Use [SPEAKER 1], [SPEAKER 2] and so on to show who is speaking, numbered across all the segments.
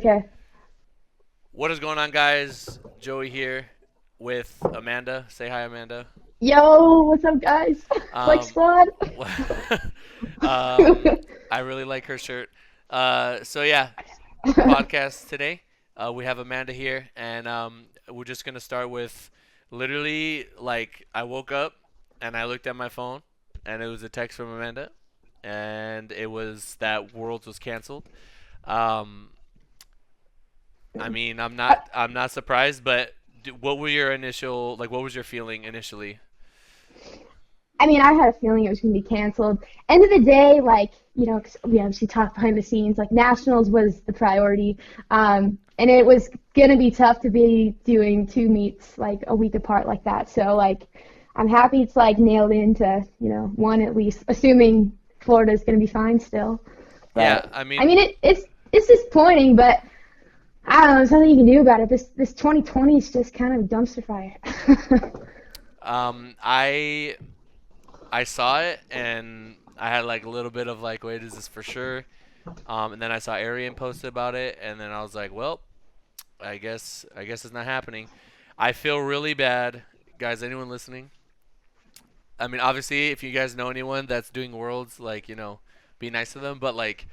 [SPEAKER 1] Okay.
[SPEAKER 2] What is going on, guys? Joey here with Amanda. Say hi, Amanda.
[SPEAKER 1] Yo, what's up, guys? Like
[SPEAKER 2] Um,
[SPEAKER 1] squad?
[SPEAKER 2] um, I really like her shirt. So yeah, podcast today. We have Amanda here, and we're just gonna start with literally like I woke up and I looked at my phone, and it was a text from Amanda, and it was that Worlds was canceled. Um, I mean, I'm not surprised, but what were your initial like? What was your feeling initially?
[SPEAKER 1] I mean, I had a feeling it was going to be canceled. End of the day, like, 'cause we obviously talked behind the scenes, like, Nationals was the priority. And it was going to be tough to be doing two meets, like, a week apart like that. So, like, I'm happy it's, like, nailed into, one at least, assuming Florida's going to be fine still.
[SPEAKER 2] Yeah,
[SPEAKER 1] But,
[SPEAKER 2] I
[SPEAKER 1] I
[SPEAKER 2] mean,
[SPEAKER 1] mean, it's disappointing, but I don't know, there's nothing you can do about it. This 2020 is just kind of dumpster fire.
[SPEAKER 2] um, I I saw it and I had like a little bit of like, wait, is this for sure? And then I saw Arian posted about it, and then I was like, well, I guess it's not happening. I feel really bad, guys. Anyone listening? I mean, obviously, if you guys know anyone that's doing worlds, like be nice to them. But like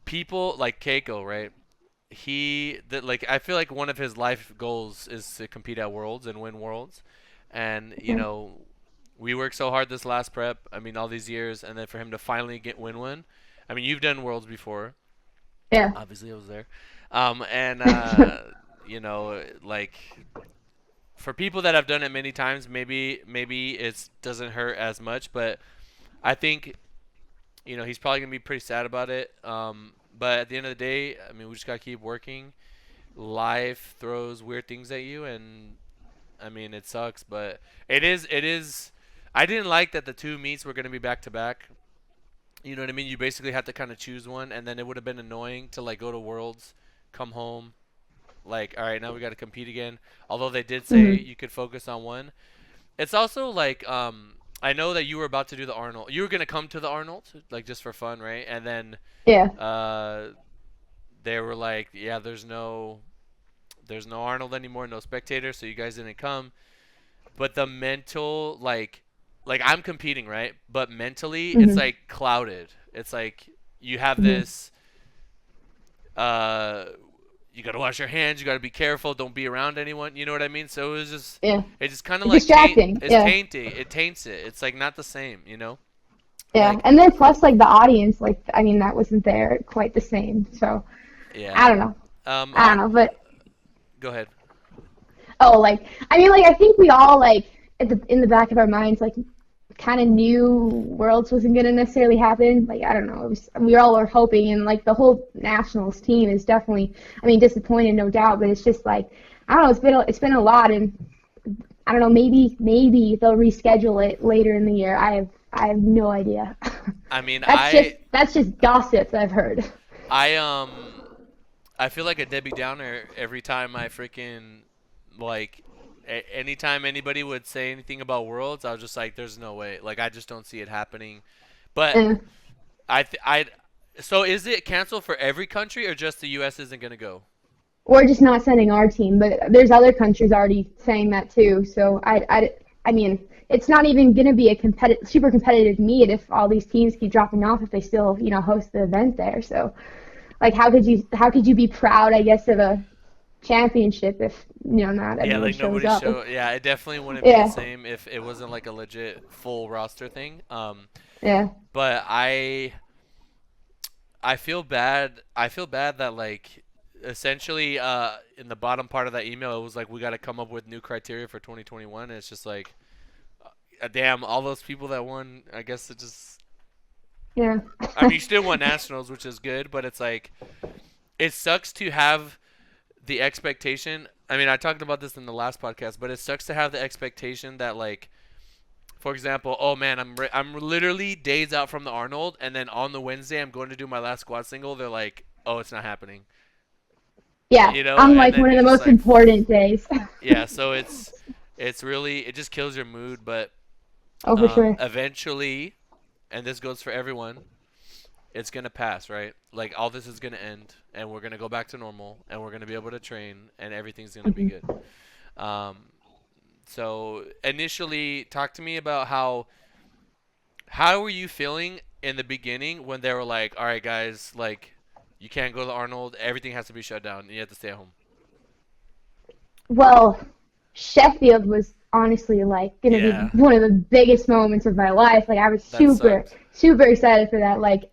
[SPEAKER 2] people like Keiko, right? Like I feel like one of his life goals is to compete at worlds and win worlds, and we worked so hard this last prep. I mean, all these years, and then for him to finally get win one. I mean, you've done worlds before.
[SPEAKER 1] Yeah.
[SPEAKER 2] Obviously, I was there. And like for people that have done it many times, maybe it doesn't hurt as much. But I think he's probably gonna be pretty sad about it. But at the end of the day, I mean, we just gotta keep working. Life throws weird things at you, and I mean, it sucks, but it is. I didn't like that the two meets were gonna be back to back. You know what I mean? You basically had to kind of choose one, and then it would have been annoying to like go to Worlds, come home, like all right, now we got to compete again. Although they did say
[SPEAKER 1] Hmm.
[SPEAKER 2] you could focus on one. It's also like I know that you were about to do the Arnold. You were gonna come to the Arnold like just for fun, right? And then
[SPEAKER 1] Yeah.
[SPEAKER 2] uh, they were like, yeah, there's no Arnold anymore, no spectators, so you guys didn't come. But the mental like I'm competing, right? But mentally it's
[SPEAKER 1] Hmm.
[SPEAKER 2] like clouded. It's like you have
[SPEAKER 1] Hmm.
[SPEAKER 2] this uh you got to wash your hands, you got to be careful, don't be around anyone, you know what I mean? So
[SPEAKER 1] Yeah.
[SPEAKER 2] it just kind of
[SPEAKER 1] It's
[SPEAKER 2] like
[SPEAKER 1] distracting.
[SPEAKER 2] it's
[SPEAKER 1] Yeah.
[SPEAKER 2] tainted. It taints it. It's like not the same.
[SPEAKER 1] Yeah.
[SPEAKER 2] Like
[SPEAKER 1] And then plus like the audience, like I mean that wasn't there quite the same. So I
[SPEAKER 2] yeah.
[SPEAKER 1] don't know.
[SPEAKER 2] Um
[SPEAKER 1] I don't
[SPEAKER 2] Ar-
[SPEAKER 1] know. But
[SPEAKER 2] Go ahead.
[SPEAKER 1] oh like I mean like I think we all like in the back of our minds like kind of knew Worlds wasn't gonna necessarily happen. Like I don't know. We all were hoping and like the whole Nationals team is definitely I mean disappointed no doubt, but it's just like I don't know, it's been a lot and I don't know, maybe they'll reschedule it later in the year. I have no idea.
[SPEAKER 2] I mean,
[SPEAKER 1] That's just that's just gossip that I've heard.
[SPEAKER 2] I I feel like a Debbie Downer every time I freaking like anytime anybody would say anything about Worlds, I was just like, "There's no way." Like, I just don't see it happening. But
[SPEAKER 1] Eh.
[SPEAKER 2] I so is it canceled for every country or just the U.S. isn't gonna go?
[SPEAKER 1] We're just not sending our team, but there's other countries already saying that too. So I mean, it's not even going to be a super competitive meet if all these teams keep dropping off if they still, host the event there. So, like, how could you be proud, I guess, of a championship if not
[SPEAKER 2] Yeah,
[SPEAKER 1] everyone
[SPEAKER 2] like
[SPEAKER 1] shows
[SPEAKER 2] nobody
[SPEAKER 1] up?
[SPEAKER 2] show. Yeah, it definitely wouldn't be the
[SPEAKER 1] Yeah,
[SPEAKER 2] same if it wasn't like a legit full roster thing.
[SPEAKER 1] yeah.
[SPEAKER 2] But I feel bad. I feel bad that like essentially in the bottom part of that email it was like we got to come up with new criteria for 2021 and it's just like damn all those people that won I guess it just
[SPEAKER 1] Yeah.
[SPEAKER 2] I mean you still won nationals which is good but it's like it sucks to have the expectation. I mean I talked about this in the last podcast but it sucks to have the expectation that like for example, oh man, I'm literally days out from the Arnold, and then on the Wednesday I'm going to do my last squat single. They're like, oh, it's not happening,
[SPEAKER 1] Yeah.
[SPEAKER 2] and
[SPEAKER 1] On like
[SPEAKER 2] then
[SPEAKER 1] one of
[SPEAKER 2] you're
[SPEAKER 1] the
[SPEAKER 2] just
[SPEAKER 1] most
[SPEAKER 2] like,
[SPEAKER 1] important days.
[SPEAKER 2] yeah. So it's really it just kills your mood, but
[SPEAKER 1] Oh, for sure.
[SPEAKER 2] eventually, and this goes for everyone, it's gonna pass, right? Like all this is gonna end, and we're gonna go back to normal, and we're gonna be able to train, and everything's gonna be good.
[SPEAKER 1] Hmm.
[SPEAKER 2] Um, so initially, talk to me about how were you feeling in the beginning when they were like, all right, guys, like you can't go to Arnold, everything has to be shut down, and you have to stay at home.
[SPEAKER 1] Well, Sheffield was honestly like gonna be
[SPEAKER 2] Yeah,
[SPEAKER 1] one of the biggest moments of my life. Like I was
[SPEAKER 2] that
[SPEAKER 1] super,
[SPEAKER 2] sucked.
[SPEAKER 1] super excited for that. Like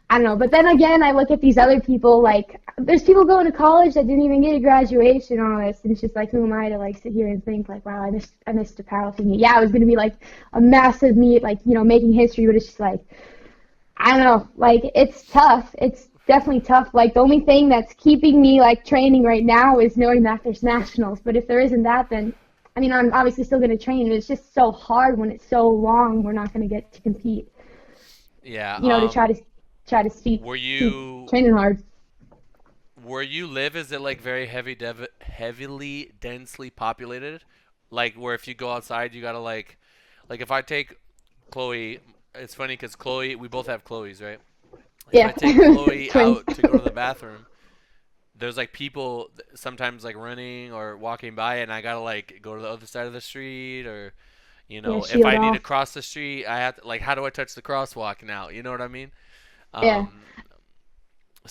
[SPEAKER 1] I don't know, but then again, I look at these other people. Like there's people going to college that didn't even get a graduation and all this, and it's just like, who am I to like sit here and think like, wow, I missed a powerlifting meet. Yeah, it was gonna be like a massive meet, like making history, but it's just like I don't know. Like it's tough. It's definitely tough. Like the only thing that's keeping me like training right now is knowing that there's nationals. But if there isn't that, then I mean I'm obviously still going to train. But it's just so hard when it's so long. We're not going to get to compete.
[SPEAKER 2] Yeah.
[SPEAKER 1] To try to
[SPEAKER 2] Were
[SPEAKER 1] keep
[SPEAKER 2] you
[SPEAKER 1] training hard.
[SPEAKER 2] where you live? Is it like very heavily densely populated? Like where if you go outside, you gotta like if I take Chloe, it's funny because Chloe, we both have Chloe's, right? If I
[SPEAKER 1] Yeah,
[SPEAKER 2] take Chloe
[SPEAKER 1] twins.
[SPEAKER 2] out to go to the bathroom, there's like people sometimes like running or walking by, and I gotta like go to the other side of the street, or
[SPEAKER 1] Yeah,
[SPEAKER 2] if
[SPEAKER 1] shield
[SPEAKER 2] I need to
[SPEAKER 1] off.
[SPEAKER 2] cross the street, I have to like, how do I touch the crosswalk now? You know what I mean?
[SPEAKER 1] Yeah.
[SPEAKER 2] Um,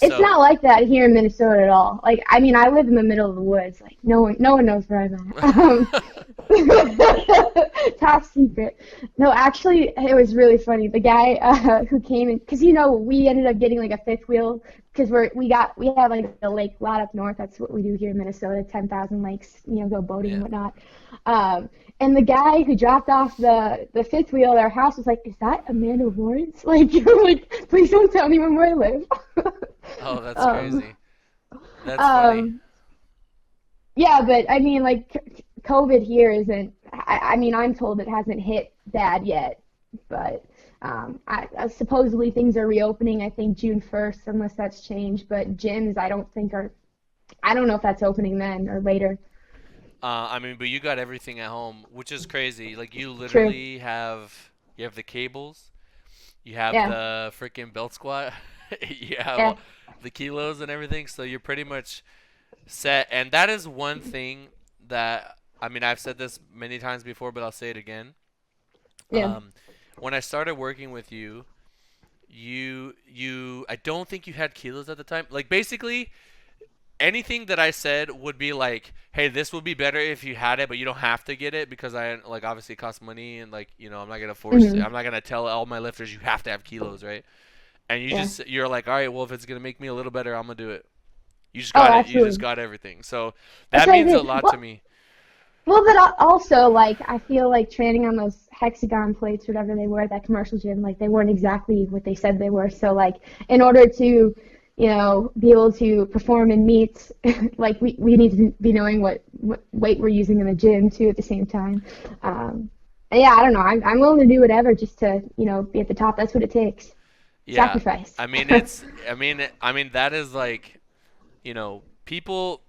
[SPEAKER 1] It's
[SPEAKER 2] so
[SPEAKER 1] not like that here in Minnesota at all. Like, I mean, I live in the middle of the woods. Like, no one knows where I'm at. Top secret. No, actually, it was really funny. The guy who came in, because we ended up getting like a fifth wheel because we have like a lake lot up north. That's what we do here in Minnesota. 10,000 lakes. Go boating and
[SPEAKER 2] yeah.
[SPEAKER 1] whatnot. Um, and the guy who dropped off the fifth wheel at our house was like, "Is that Amanda Lawrence?" Like, you're like, "Please don't tell anyone where I live."
[SPEAKER 2] Oh, that's
[SPEAKER 1] um,
[SPEAKER 2] crazy. That's funny.
[SPEAKER 1] um, yeah, but I mean, like, COVID here isn't. I mean, I'm told it hasn't hit bad yet, but supposedly things are reopening. I think June 1st, unless that's changed. But gyms, I don't think are. I don't know if that's opening then or later.
[SPEAKER 2] I mean, but you got everything at home, which is crazy. Like you
[SPEAKER 1] True.
[SPEAKER 2] literally have the cables, you have
[SPEAKER 1] Yeah.
[SPEAKER 2] the freaking belt squat, you have
[SPEAKER 1] Yeah.
[SPEAKER 2] the kilos and everything. So you're pretty much set. And that is one thing that I mean I've said this many times before, but I'll say it again.
[SPEAKER 1] Yeah.
[SPEAKER 2] Um, when I started working with you, I don't think you had kilos at the time. Like basically anything that I said would be like, hey, this would be better if you had it, but you don't have to get it because I like obviously it costs money and like
[SPEAKER 1] Hmm.
[SPEAKER 2] I'm not gonna tell all my lifters you have to have kilos, right? And
[SPEAKER 1] Yeah.
[SPEAKER 2] you're like, all right, well if it's gonna make me a little better, I'm gonna do it. You just
[SPEAKER 1] Oh,
[SPEAKER 2] got it. You just
[SPEAKER 1] absolutely.
[SPEAKER 2] got everything. So
[SPEAKER 1] That's
[SPEAKER 2] that
[SPEAKER 1] what I
[SPEAKER 2] means a
[SPEAKER 1] did.
[SPEAKER 2] lot to
[SPEAKER 1] Well,
[SPEAKER 2] me.
[SPEAKER 1] but also, like, I feel like training on those hexagon plates, whatever they were at that commercial gym, like, they weren't exactly what they said they were. So, like, in order to, be able to perform in meets, like, we need to be knowing what weight we're using in the gym, too, at the same time. And yeah, I don't know. I'm willing to do whatever just to, be at the top. That's what it takes.
[SPEAKER 2] Yeah.
[SPEAKER 1] Sacrifice.
[SPEAKER 2] I mean it's I mean that is like people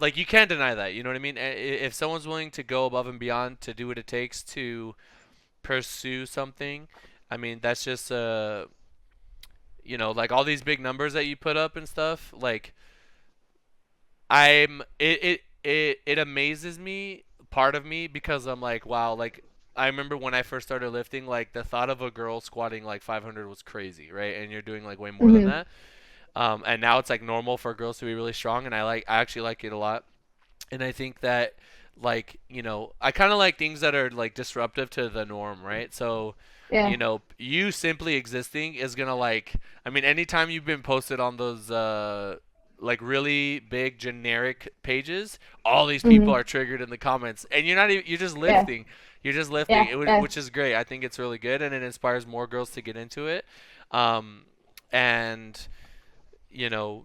[SPEAKER 2] like you can't deny that. You know what I mean? If someone's willing to go above and beyond to do what it takes to pursue something, I mean that's just like all these big numbers that you put up and stuff. Like it amazes me, part of me, because I'm like, wow, like I remember when I first started lifting, like the thought of a girl squatting like 500 was crazy, right? And you're doing like way more than
[SPEAKER 1] Hmm.
[SPEAKER 2] that. And now it's like normal for girls to be really strong, and I actually like it a lot. And I think that like I kind of like things that are like disruptive to the norm, right? So
[SPEAKER 1] Yeah.
[SPEAKER 2] you simply existing is gonna like I mean anytime you've been posted on those like really big generic pages, all these people
[SPEAKER 1] Hmm.
[SPEAKER 2] are triggered in the comments, and you're not even you're just
[SPEAKER 1] Yeah.
[SPEAKER 2] lifting. You're just lifting,
[SPEAKER 1] Yeah. Yeah.
[SPEAKER 2] which is great. I think it's really good, and it inspires more girls to get into it. Um, and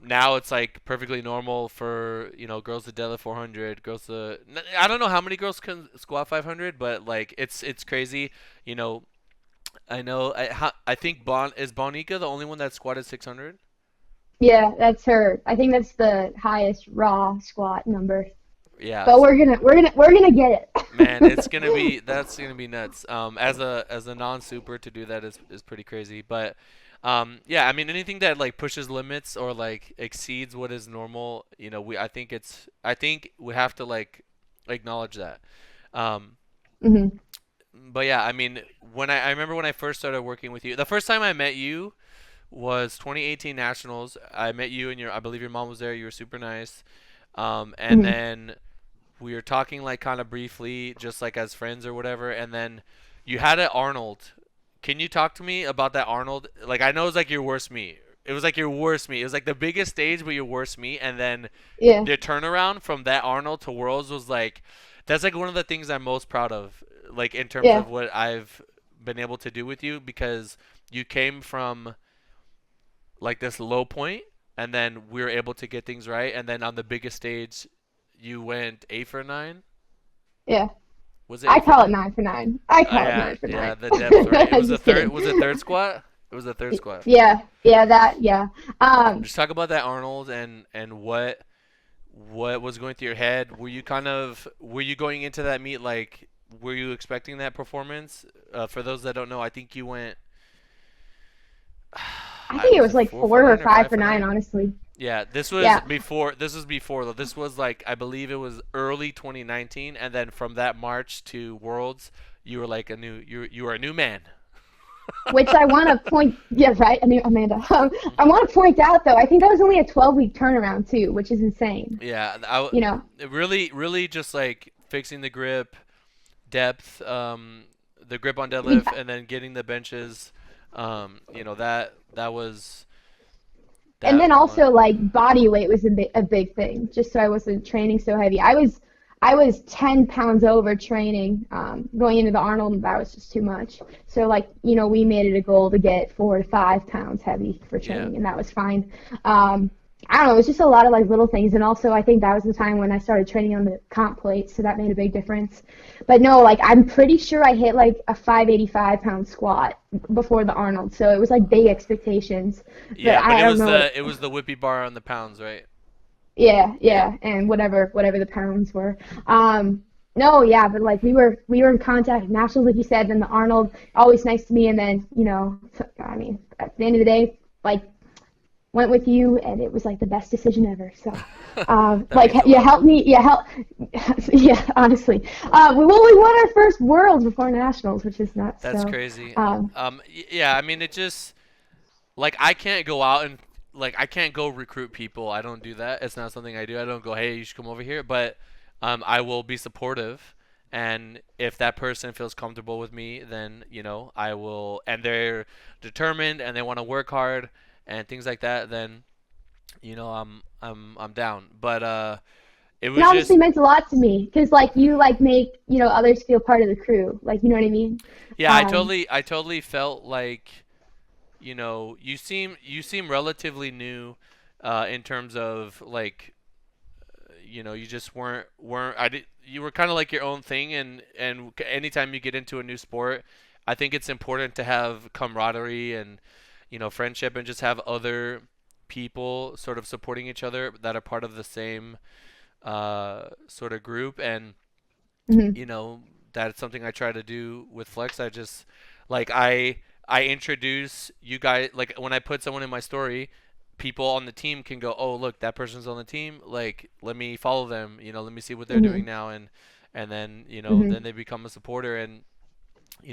[SPEAKER 2] now it's like perfectly normal for girls to deadlift 400, girls to I don't know how many girls can squat 500, but like it's crazy. You know, I know I think Bonica the only one that squatted 600.
[SPEAKER 1] Yeah, that's her. I think that's the highest raw squat number.
[SPEAKER 2] Yeah,
[SPEAKER 1] But we're gonna get
[SPEAKER 2] man,
[SPEAKER 1] it.
[SPEAKER 2] that's gonna be nuts. As a non super to do that is pretty crazy. But Yeah, I mean anything that like pushes limits or like exceeds what is normal, I think we have to like acknowledge that. Um,
[SPEAKER 1] Hmm.
[SPEAKER 2] but yeah, I mean I remember when I first started working with you, the first time I met you was 2018 Nationals. I met you and I believe your mom was there. You were super nice. And
[SPEAKER 1] Hmm.
[SPEAKER 2] then we were talking like kind of briefly, just like as friends or whatever. And then you had an Arnold. Can you talk to me about that Arnold? Like I know it's like your worst meet. It was like your worst meet. It was like the biggest stage, but your worst meet. And then
[SPEAKER 1] Yeah.
[SPEAKER 2] the turnaround from that Arnold to Worlds was like, that's like one of the things I'm most proud of, like in terms
[SPEAKER 1] Yeah.
[SPEAKER 2] of what I've been able to do with you because you came from like this low point, and then we were able to get things right. And then on the biggest stage, you went 8 for 9.
[SPEAKER 1] Yeah.
[SPEAKER 2] Was it
[SPEAKER 1] I
[SPEAKER 2] eight for
[SPEAKER 1] call it
[SPEAKER 2] nine?
[SPEAKER 1] 9 for 9. I call it
[SPEAKER 2] Yeah,
[SPEAKER 1] 9 for 9.
[SPEAKER 2] yeah, the depth, right? It was the
[SPEAKER 1] Just
[SPEAKER 2] third.
[SPEAKER 1] kidding.
[SPEAKER 2] Was it third squat? It was the third squat.
[SPEAKER 1] Yeah. Yeah. That. Yeah.
[SPEAKER 2] Just talk about that Arnold and what was going through your head. Were you going into that meet like were you expecting that performance? For those that don't know, I think you went.
[SPEAKER 1] I think it
[SPEAKER 2] Was
[SPEAKER 1] was
[SPEAKER 2] it
[SPEAKER 1] like
[SPEAKER 2] four for
[SPEAKER 1] 4 or
[SPEAKER 2] nine or
[SPEAKER 1] 5
[SPEAKER 2] five
[SPEAKER 1] for
[SPEAKER 2] for
[SPEAKER 1] 9,
[SPEAKER 2] nine?
[SPEAKER 1] honestly.
[SPEAKER 2] Yeah, this was
[SPEAKER 1] Yeah.
[SPEAKER 2] before. This was before though. This was like I believe it was early 2019, and then from that March to Worlds, you were like you were a new man.
[SPEAKER 1] Which I want to point. Yeah. Right. I mean, Amanda. I want to point out though. I think that was only a 12-week turnaround too, which is insane.
[SPEAKER 2] Yeah,
[SPEAKER 1] You know.
[SPEAKER 2] it really just like fixing the grip, depth, the grip on
[SPEAKER 1] I mean,
[SPEAKER 2] deadlift, and then getting the benches. That was
[SPEAKER 1] and
[SPEAKER 2] that
[SPEAKER 1] then
[SPEAKER 2] one.
[SPEAKER 1] also like body weight was a big thing, just so I wasn't training so heavy. I was 10 pounds over training, going into the Arnold, and that was just too much. So like, we made it a goal to get 4 to 5 pounds heavy for
[SPEAKER 2] Yeah,
[SPEAKER 1] training, and that was fine. I don't know, it was just a lot of like little things, and also I think that was the time when I started training on the comp plate, so that made a big difference. But no, like I'm pretty sure I hit like a 585-pound squat before the Arnold, so it was like big expectations. But
[SPEAKER 2] yeah, but
[SPEAKER 1] I don't know.
[SPEAKER 2] it was the whippy bar on the pounds, right?
[SPEAKER 1] Yeah,
[SPEAKER 2] Yeah.
[SPEAKER 1] yeah, and whatever the pounds were. No, yeah, but like we were in contact with nationals, like you said, then the Arnold, always nice to me, and then I mean, at the end of the day, like went with you, and it was like the best decision ever. So,
[SPEAKER 2] That
[SPEAKER 1] like
[SPEAKER 2] means a
[SPEAKER 1] you
[SPEAKER 2] lot.
[SPEAKER 1] helped me, yeah, honestly. We won our first Worlds before nationals, which is nuts.
[SPEAKER 2] That's
[SPEAKER 1] So,
[SPEAKER 2] crazy.
[SPEAKER 1] um,
[SPEAKER 2] Yeah, I mean, it just like I can't go out and like I can't go recruit people. I don't do that. It's not something I do. I don't go, hey, you should come over here. But I will be supportive, and if that person feels comfortable with me, then I will, and they're determined and they want to work hard and things like that. Then I'm down. But it
[SPEAKER 1] it
[SPEAKER 2] was
[SPEAKER 1] honestly
[SPEAKER 2] just
[SPEAKER 1] meant a lot to me because like you like make others feel part of the crew, like you know what I mean.
[SPEAKER 2] yeah.
[SPEAKER 1] Um,
[SPEAKER 2] I totally felt like you seem relatively new in terms of like you just weren't I did you were kind of like your own thing, and anytime you get into a new sport, I think it's important to have camaraderie and friendship and just have other people sort of supporting each other that are part of the same sort of group. And
[SPEAKER 1] mhm.
[SPEAKER 2] you know that's something I try to do with Flex. I just like I introduce you guys, like when I put someone in my story, people on the team can go, oh look, that person's on the team, like let me follow them, let me see what they're doing
[SPEAKER 1] Mhm.
[SPEAKER 2] now. And then then
[SPEAKER 1] Mhm.
[SPEAKER 2] they become a supporter. And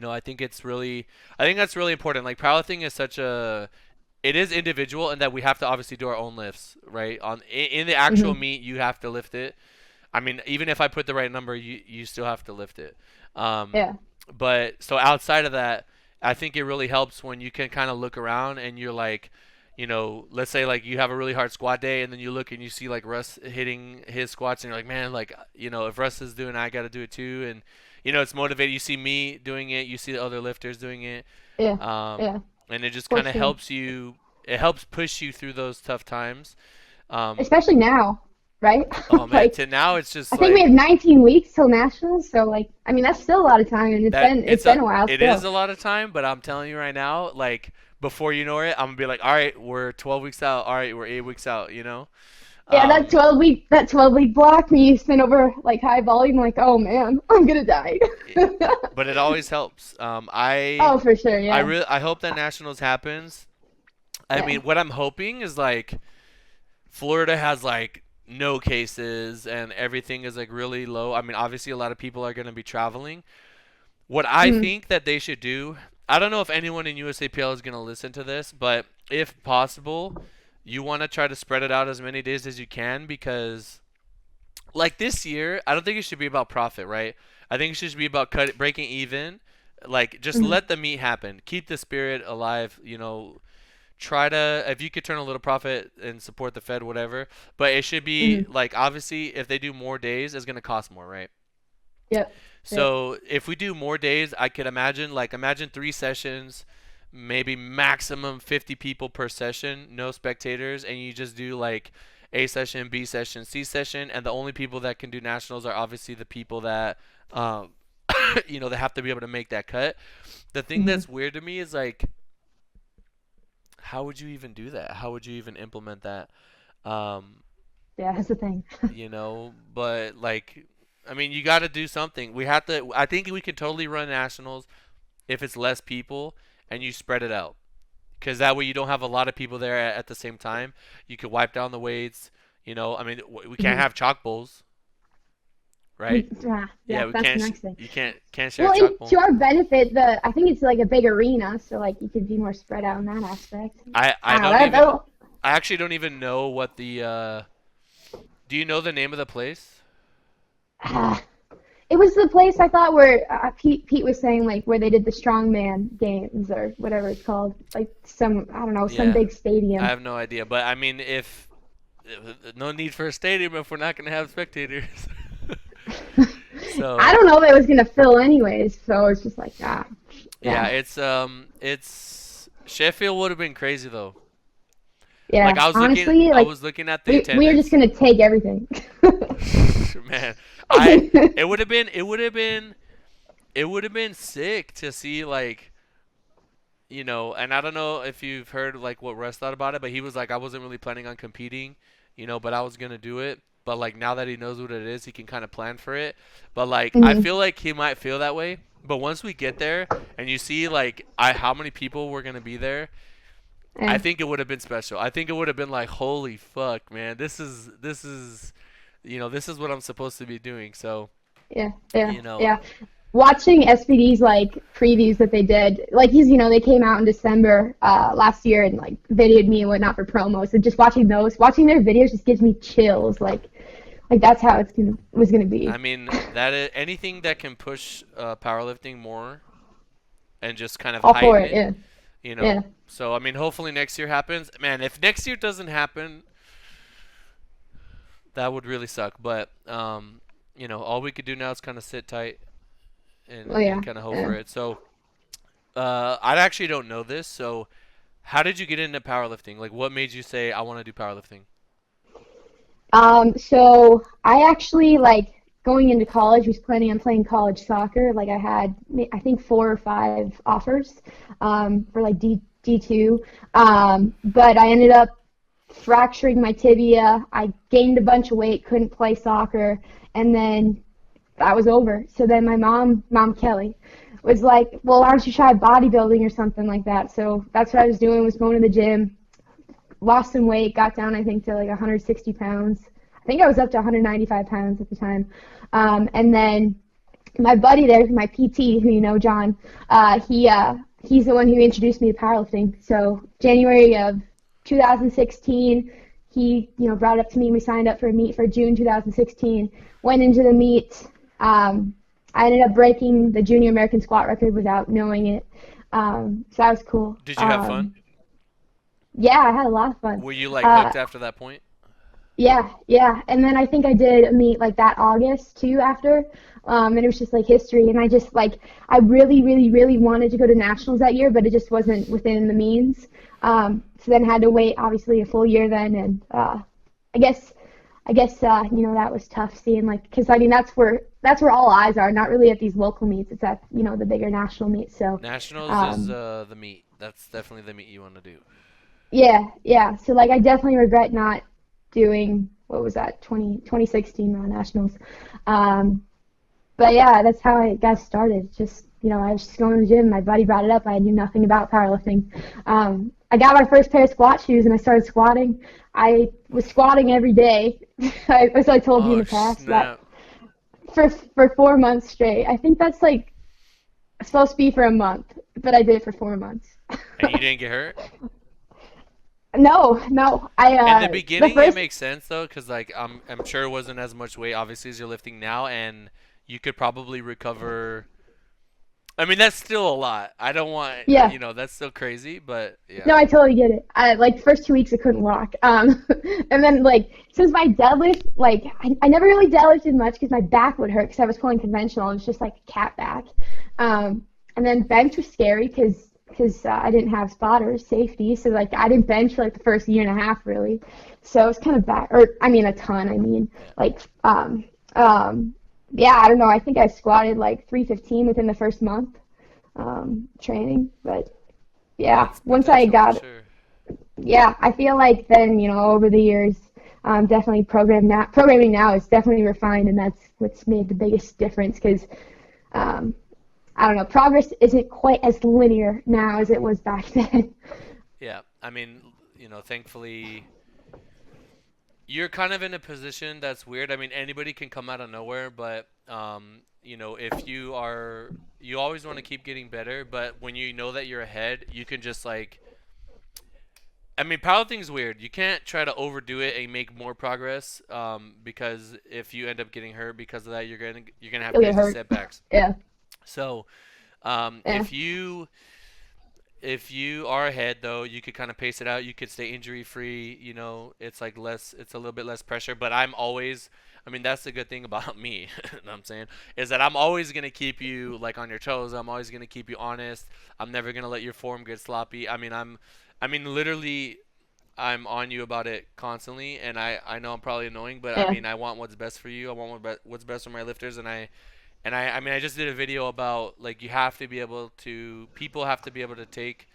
[SPEAKER 2] I think that's really important. Like powerlifting is such a it is individual, and that we have to obviously do our own lifts, right? In the actual
[SPEAKER 1] Mhm.
[SPEAKER 2] meet, you have to lift it. I mean, even if I put the right number, you still have to lift it. Um,
[SPEAKER 1] Yeah.
[SPEAKER 2] but so outside of that, I think it really helps when you can kind of look around and you're like, let's say like you have a really hard squat day, and then you look and you see like Russ hitting his squats, and you're like, man, like if Russ is doing it, I got to do it too. And it's motivated. You see me doing it, you see the other lifters doing it,
[SPEAKER 1] Yeah.
[SPEAKER 2] um,
[SPEAKER 1] Yeah.
[SPEAKER 2] and it just
[SPEAKER 1] For
[SPEAKER 2] kind of
[SPEAKER 1] sure.
[SPEAKER 2] helps you. It helps push you through those tough times. Um,
[SPEAKER 1] Especially now, right?
[SPEAKER 2] oh man,
[SPEAKER 1] Like
[SPEAKER 2] to now it's just
[SPEAKER 1] I think we have
[SPEAKER 2] like
[SPEAKER 1] 19 weeks till nationals, so like I mean that's still a lot of time, and it's
[SPEAKER 2] that
[SPEAKER 1] been it's been a while
[SPEAKER 2] it is
[SPEAKER 1] still.
[SPEAKER 2] a lot of time, but I'm telling you right now, like before you know it, I'm gonna be like, all right, we're 12 weeks out. All right, we're 8 weeks out.
[SPEAKER 1] Yeah, that
[SPEAKER 2] Um,
[SPEAKER 1] 12-week block when you spin over like high volume, like oh man, I'm gonna die.
[SPEAKER 2] but it always helps.
[SPEAKER 1] Oh, for sure, yeah.
[SPEAKER 2] I hope that nationals happens. I
[SPEAKER 1] Yeah.
[SPEAKER 2] mean, what I'm hoping is like Florida has like no cases and everything is like really low. I mean, obviously a lot of people are going to be traveling. What I
[SPEAKER 1] Mm,
[SPEAKER 2] think that they should do, I don't know if anyone in USAPL is going to listen to this, but if possible, you want to try to spread it out as many days as you can because like this year, I don't think it should be about profit, right? I think it should be about breaking even. Like just
[SPEAKER 1] mm,
[SPEAKER 2] let the meet happen. Keep the spirit alive, try to if you could turn a little profit and support the Fed, whatever. But it should be
[SPEAKER 1] mm.
[SPEAKER 2] like obviously if they do more days, it's gonna cost more, right?
[SPEAKER 1] Yep. Yep.
[SPEAKER 2] So if we do more days, I could imagine 3 sessions, maybe maximum 50 people per session, no spectators, and you just do like A session, B session, C session, and the only people that can do nationals are obviously the people that um, they have to be able to make that cut. The thing
[SPEAKER 1] Hmm.
[SPEAKER 2] that's weird to me is like how would you even do that? How would you even implement that? Um,
[SPEAKER 1] Yeah, that's the thing.
[SPEAKER 2] but like, I mean, you got to do something. We have to. I think we can totally run nationals if it's less people and you spread it out, because that way you don't have a lot of people there at the same time. You could wipe down the weights. I mean, we can't
[SPEAKER 1] Hmm.
[SPEAKER 2] have chalk bowls, right?
[SPEAKER 1] Yeah,
[SPEAKER 2] Yeah,
[SPEAKER 1] yeah,
[SPEAKER 2] we
[SPEAKER 1] that's the
[SPEAKER 2] can't.
[SPEAKER 1] next thing.
[SPEAKER 2] You can't share a
[SPEAKER 1] Well, and
[SPEAKER 2] chalk bowl.
[SPEAKER 1] to our benefit, I think it's like a big arena, so like you could be more spread out in that aspect.
[SPEAKER 2] I
[SPEAKER 1] I don't know.
[SPEAKER 2] don't even.
[SPEAKER 1] That'll,
[SPEAKER 2] I actually don't even know what the. Do you know the name of the place?
[SPEAKER 1] it was the place I thought where Pete was saying like where they did the strongman games or whatever it's called, like some I don't know some
[SPEAKER 2] Yeah,
[SPEAKER 1] big
[SPEAKER 2] I
[SPEAKER 1] stadium.
[SPEAKER 2] have no idea. But I mean, if no need for a stadium if we're not going to have spectators.
[SPEAKER 1] I
[SPEAKER 2] So
[SPEAKER 1] don't know if it was gonna fill anyways, so it's just like
[SPEAKER 2] yeah,
[SPEAKER 1] yeah,
[SPEAKER 2] it's Sheffield would have been crazy though. Like
[SPEAKER 1] yeah. Honestly,
[SPEAKER 2] I
[SPEAKER 1] like
[SPEAKER 2] was looking at the
[SPEAKER 1] we were just
[SPEAKER 2] attendance.
[SPEAKER 1] gonna take everything.
[SPEAKER 2] Man, I it would have been sick to see like and I don't know if you've heard like what Russ thought about it, but he was like I wasn't really planning on competing, but I was gonna do it. But like now that he knows what it is, he can kind of plan for it. But like I
[SPEAKER 1] Hmm.
[SPEAKER 2] feel like he might feel that way. But once we get there and you see like how many people were gonna be there, I
[SPEAKER 1] Yeah,
[SPEAKER 2] think it would have been special. I think it would have been like, holy fuck, man, this is what I'm supposed to be doing. So,
[SPEAKER 1] yeah, yeah,
[SPEAKER 2] you know,
[SPEAKER 1] yeah. Watching SPD's like previews that they did, like they came out in December last year and like videoed me and whatnot for promos. So just watching their videos just gives me chills. Like that's how was gonna
[SPEAKER 2] I
[SPEAKER 1] be.
[SPEAKER 2] mean anything that can push powerlifting more and just kind of
[SPEAKER 1] All for
[SPEAKER 2] heighten
[SPEAKER 1] it.
[SPEAKER 2] it,
[SPEAKER 1] Yeah,
[SPEAKER 2] you
[SPEAKER 1] yeah,
[SPEAKER 2] know. So I mean, hopefully next year happens. Man, if next year doesn't happen, that would really suck. But all we could do now is kind of sit tight
[SPEAKER 1] oh
[SPEAKER 2] and
[SPEAKER 1] yeah,
[SPEAKER 2] kind of hope
[SPEAKER 1] yeah.
[SPEAKER 2] for it. So I actually don't know this. So how did you get into powerlifting? Like, what made you say I want to do powerlifting?
[SPEAKER 1] So I actually like going into college was planning on playing college soccer. Like I had, I think 4 or 5 offers for like D2, but I ended up fracturing my tibia. I gained a bunch of weight, couldn't play soccer, and then that was over. So then my mom Kelly, was like, "Well, why don't you try bodybuilding or something like that?" So that's what I was doing. Was going to the gym, lost some weight, got down I think to like 160 pounds. I think I was up to 195 pounds at the time. And then my buddy there, my PT, who John, he's the one who introduced me to powerlifting. So January of 2016, he brought it up to me. We signed up for a meet for June 2016. Went into the meet. I ended up breaking the junior American squat record without knowing it. So that was cool.
[SPEAKER 2] Did you have fun?
[SPEAKER 1] Yeah, I had a lot of fun.
[SPEAKER 2] Were you like
[SPEAKER 1] Uh,
[SPEAKER 2] hooked after that point?
[SPEAKER 1] yeah, yeah. And then I think I did a meet like that August too after. And it was just like history. And I just like, I really, really, really wanted to go to nationals that year, but it just wasn't within the means. So then had to wait obviously a full year then. And I guess, that was tough seeing like, because I mean, that's where all eyes are, not really at these local meets. It's at, the bigger national meets. So,
[SPEAKER 2] Nationals is
[SPEAKER 1] um,
[SPEAKER 2] the meet. That's definitely the meet you want to do.
[SPEAKER 1] yeah, yeah. So like I definitely regret not doing what was that 2016 nationals. Um, but yeah, that's how I got started. Just I was just going to the gym. My buddy brought it up. I knew nothing about powerlifting. I got my first pair of squat shoes and I started squatting. I was squatting every day, as I told you in
[SPEAKER 2] Oh
[SPEAKER 1] the past, that
[SPEAKER 2] snap!
[SPEAKER 1] for 4 months straight. I think that's like supposed to be for a month, but I did it for 4 months.
[SPEAKER 2] And you didn't get hurt?
[SPEAKER 1] No, no.
[SPEAKER 2] In the
[SPEAKER 1] The
[SPEAKER 2] beginning, it
[SPEAKER 1] first,
[SPEAKER 2] makes sense though, because like I'm sure it wasn't as much weight, obviously, as you're lifting now, and you could probably recover. I mean, that's still a lot. I don't want,
[SPEAKER 1] yeah.
[SPEAKER 2] you know, that's still crazy, but
[SPEAKER 1] No,
[SPEAKER 2] yeah.
[SPEAKER 1] I totally get it. I like first 2 weeks I couldn't walk. And then like since my deadlift, like I never really deadlifted much because my back would hurt because I was pulling conventional. It was just like a cat back. And then bench was scary because I didn't have spotters, safety. So like I didn't bench for like the first year and a half really. So it was kind of bad. Or I mean a ton. I mean
[SPEAKER 2] Yeah.
[SPEAKER 1] like yeah. I don't know. I think I squatted like 315 within the first month training, but. Yeah,
[SPEAKER 2] That's
[SPEAKER 1] once I
[SPEAKER 2] potential for
[SPEAKER 1] got,
[SPEAKER 2] sure.
[SPEAKER 1] yeah, I feel like then, over the years, definitely programming now is definitely refined, and that's what's made the biggest difference because, um, I don't know, progress isn't quite as linear now as it was back then.
[SPEAKER 2] Yeah. I mean, thankfully, you're kind of in a position that's weird. I mean, anybody can come out of nowhere, but if you always want to keep getting better, but when you know that you're ahead, you can just like, I mean, powerlifting's weird. You can't try to overdo it and make more progress, because if you end up getting hurt because of that, you're gonna have
[SPEAKER 1] You'll get
[SPEAKER 2] crazy
[SPEAKER 1] hurt.
[SPEAKER 2] setbacks.
[SPEAKER 1] Yeah,
[SPEAKER 2] So,
[SPEAKER 1] yeah,
[SPEAKER 2] if you are ahead though, you could kind of pace it out. You could stay injury free. It's like it's a little bit less pressure. But I mean, that's the good thing about me. You know what I'm saying is that I'm always gonna keep you like on your toes. I'm always gonna keep you honest. I'm never gonna let your form get sloppy. I mean, literally, I'm on you about it constantly, and I know I'm probably annoying, but I
[SPEAKER 1] yeah.
[SPEAKER 2] mean, I want what's best for you. I want what's best for my lifters, I mean, I just did a video about like people have to be able to take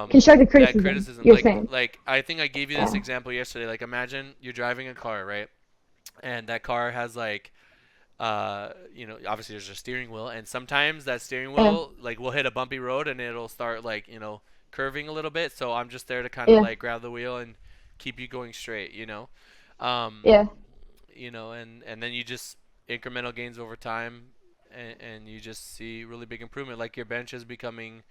[SPEAKER 1] Constructive
[SPEAKER 2] that
[SPEAKER 1] criticism,
[SPEAKER 2] criticism.
[SPEAKER 1] you're saying.
[SPEAKER 2] Like I think I gave you this
[SPEAKER 1] Yeah,
[SPEAKER 2] example yesterday. Like imagine you're driving a car, right? And that car has like obviously there's a steering wheel, and sometimes that steering
[SPEAKER 1] yeah,
[SPEAKER 2] wheel like will hit a bumpy road and it'll start like, curving a little bit. So I'm just there to kind of
[SPEAKER 1] yeah,
[SPEAKER 2] like grab the wheel and keep you going straight. Um,
[SPEAKER 1] yeah.
[SPEAKER 2] and then you just incremental gains over time, and you just see really big improvement. Like your bench is becoming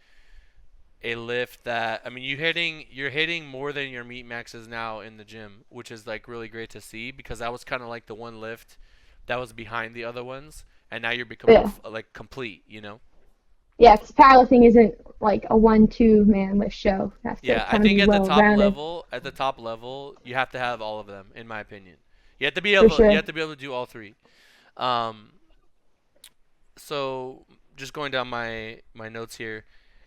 [SPEAKER 2] a lift that, I mean, you're hitting more than your meat maxes now in the gym, which is like really great to see because that was kind of like the one lift that was behind the other ones, and now you're becoming
[SPEAKER 1] Yeah.
[SPEAKER 2] like complete.
[SPEAKER 1] Yeah, because powerlifting isn't like a one-two man lift show. You have to
[SPEAKER 2] Yeah, I
[SPEAKER 1] kind of
[SPEAKER 2] think
[SPEAKER 1] be
[SPEAKER 2] at the
[SPEAKER 1] well
[SPEAKER 2] top
[SPEAKER 1] rounded
[SPEAKER 2] level, you have to have all of them, in my opinion.
[SPEAKER 1] for
[SPEAKER 2] You
[SPEAKER 1] sure.
[SPEAKER 2] have to be able to do all three. Um, so just going down my notes here,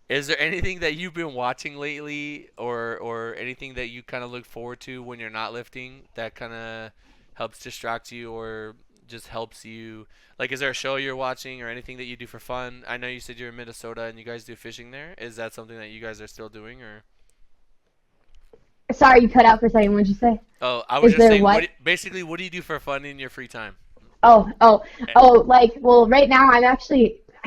[SPEAKER 2] is there anything that you've been watching lately, or anything that you kind of look forward to when you're not lifting that kind of helps distract you or just helps you? Like, is there a show you're watching or anything that you do for fun? I know you said you're in Minnesota and you guys do fishing there. Is that something that you guys are still doing, or?
[SPEAKER 1] Sorry, you cut out for a second. What'd you say?
[SPEAKER 2] Oh, I was
[SPEAKER 1] Is
[SPEAKER 2] just
[SPEAKER 1] there
[SPEAKER 2] saying,
[SPEAKER 1] what?
[SPEAKER 2] basically, what do you do for fun in your free time?
[SPEAKER 1] Oh, oh,
[SPEAKER 2] Eh,
[SPEAKER 1] oh, well, right now I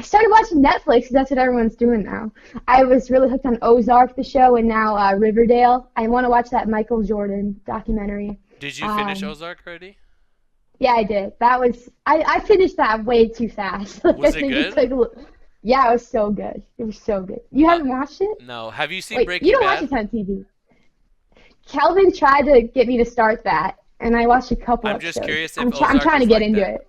[SPEAKER 1] started watching Netflix 'cause that's what everyone's doing now. I was really hooked on Ozark, the show, and now Riverdale. I want to watch that Michael Jordan documentary.
[SPEAKER 2] Did you finish
[SPEAKER 1] Um,
[SPEAKER 2] Ozark already?
[SPEAKER 1] yeah, I did. I finished that way too fast. Like, I
[SPEAKER 2] Was it
[SPEAKER 1] think it
[SPEAKER 2] good?
[SPEAKER 1] took yeah, it was so good. It was so good. You
[SPEAKER 2] Uh,
[SPEAKER 1] haven't watched it?
[SPEAKER 2] no. Have you seen
[SPEAKER 1] Wait, you
[SPEAKER 2] Breaking
[SPEAKER 1] don't watch
[SPEAKER 2] Bad?
[SPEAKER 1] a ton of TV. Kelvin tried to get me to start that, and I watched a couple
[SPEAKER 2] I'm just
[SPEAKER 1] episodes.
[SPEAKER 2] curious if
[SPEAKER 1] I'm
[SPEAKER 2] Ozark
[SPEAKER 1] trying to
[SPEAKER 2] is
[SPEAKER 1] get
[SPEAKER 2] like
[SPEAKER 1] into
[SPEAKER 2] that.
[SPEAKER 1] it.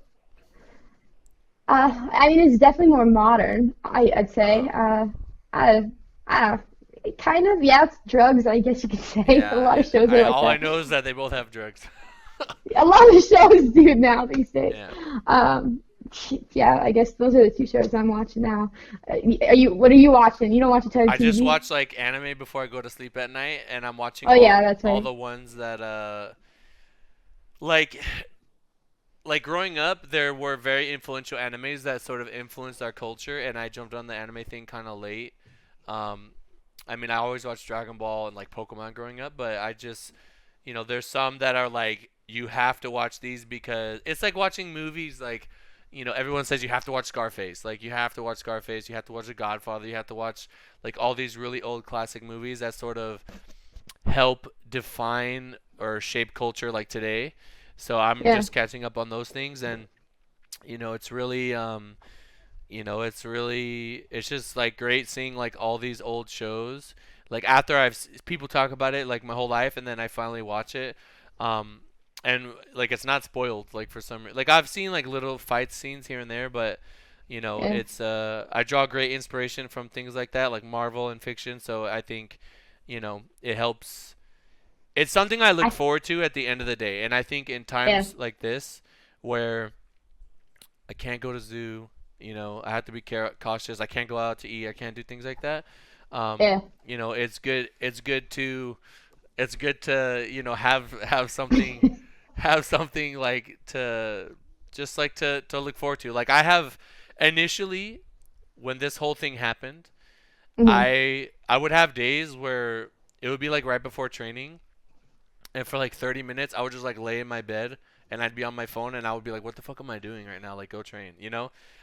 [SPEAKER 1] I mean, it's definitely more modern. I'd say.
[SPEAKER 2] Oh,
[SPEAKER 1] I, I don't know. Kind of, yeah. It's drugs, I guess you could say. A
[SPEAKER 2] yeah.
[SPEAKER 1] lot of shows are like
[SPEAKER 2] All I
[SPEAKER 1] that.
[SPEAKER 2] know is that they both have drugs.
[SPEAKER 1] A lot of shows do now these days.
[SPEAKER 2] Yeah.
[SPEAKER 1] Um, yeah, I guess those are the two shows I'm watching now. What are you watching? You don't watch a ton of
[SPEAKER 2] I just
[SPEAKER 1] TV?
[SPEAKER 2] watch like anime before I go to sleep at night, and I'm watching
[SPEAKER 1] Oh
[SPEAKER 2] all
[SPEAKER 1] yeah, that's
[SPEAKER 2] all
[SPEAKER 1] right.
[SPEAKER 2] the ones that like growing up, there were very influential animes that sort of influenced our culture, and I jumped on the anime thing kind of late. Um, I mean, I always watched Dragon Ball and like Pokemon growing up, but I just, there's some that are like you have to watch these because it's like watching movies. Like everyone says you have to watch Scarface. Like, you have to watch Scarface, you have to watch The Godfather, you have to watch like all these really old classic movies that sort of help define or shape culture like today. So I'm
[SPEAKER 1] Yeah.
[SPEAKER 2] just catching up on those things, and it's really it's just like great seeing like all these old shows. Like, after people talk about it like my whole life, and then I finally watch it, um, and like it's not spoiled. Like, for some like I've seen like little fight scenes here and there, but
[SPEAKER 1] Yeah.
[SPEAKER 2] it's I draw great inspiration from things like that, like Marvel and fiction. So I think it helps. It's something I look
[SPEAKER 1] I
[SPEAKER 2] forward to at the end of the day, and I think in
[SPEAKER 1] yeah.
[SPEAKER 2] times like this where I can't go to zoo. I have to be cautious. I can't go out to eat. I can't do things like that.
[SPEAKER 1] Yeah.
[SPEAKER 2] It's good. It's good to have something, have something like to just like to look forward to. Like, I have initially, when this whole thing happened,
[SPEAKER 1] Hmm.
[SPEAKER 2] I would have days where it would be like right before training, and for like 30 minutes I would just like lay in my bed, and I'd be on my phone, and I would be like, what the fuck am I doing right now? Like, go train.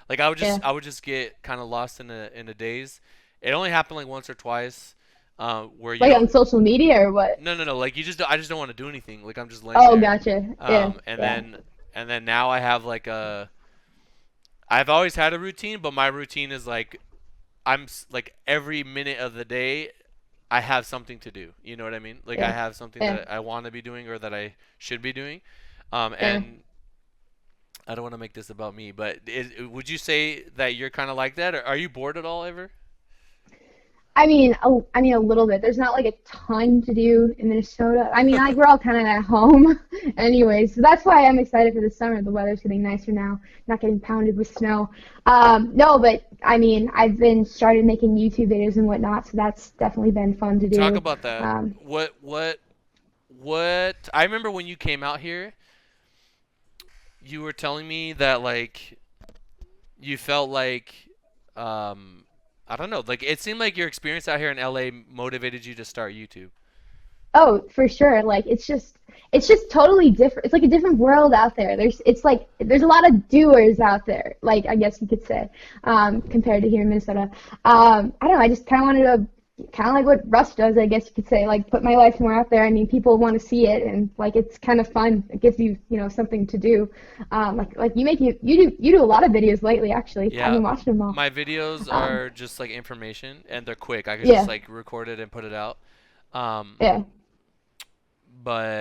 [SPEAKER 2] Like, I would
[SPEAKER 1] Yeah.
[SPEAKER 2] just I would just get kind of lost in a daze. It only happened like once or twice, where you
[SPEAKER 1] Like
[SPEAKER 2] don't.
[SPEAKER 1] on social media or what?
[SPEAKER 2] No, like, I just don't want to do anything. Like, I'm just laying
[SPEAKER 1] Oh,
[SPEAKER 2] there.
[SPEAKER 1] gotcha. Yeah.
[SPEAKER 2] And
[SPEAKER 1] Yeah.
[SPEAKER 2] then now I have like I've always had a routine, but my routine is like, like every minute of the day I have something to do. You know what I mean? Like, I
[SPEAKER 1] Yeah.
[SPEAKER 2] have something
[SPEAKER 1] Yeah.
[SPEAKER 2] that I want to be doing, or that I should be doing.
[SPEAKER 1] Yeah.
[SPEAKER 2] And I don't want to make this about me, but would you say that you're kind of like that, or are you bored at all ever?
[SPEAKER 1] I mean a little bit. There's not like a ton to do in Minnesota. I mean, we're all kind of at home anyway, so that's why I'm excited for the summer. The weather's getting nicer now, not getting pounded with snow. No, but I mean, I've been started making YouTube videos and whatnot, so that's definitely been fun to
[SPEAKER 2] Talk
[SPEAKER 1] do.
[SPEAKER 2] about that.
[SPEAKER 1] Um,
[SPEAKER 2] What I remember when you came out here, you were telling me that like you felt like um I don't know, like it seemed like your experience out here in LA motivated you to start YouTube.
[SPEAKER 1] Oh, for sure. Like it's just totally different. It's like a different world out there. It's like there's a lot of doers out there. Like I guess you could say, compared to here in Minnesota. I don't know. I just kind of wanted to, kind of like what Russ does. I guess you could say, like put my life more out there. I mean, people want to see it, and like it's kind of fun. It gives you, something to do. Like you do a lot of videos lately. Actually, I've
[SPEAKER 2] Yeah,
[SPEAKER 1] been watching them all.
[SPEAKER 2] my videos
[SPEAKER 1] Um,
[SPEAKER 2] are just like information, and they're quick. I could just
[SPEAKER 1] yeah,
[SPEAKER 2] like record it and put it out. Um,
[SPEAKER 1] yeah.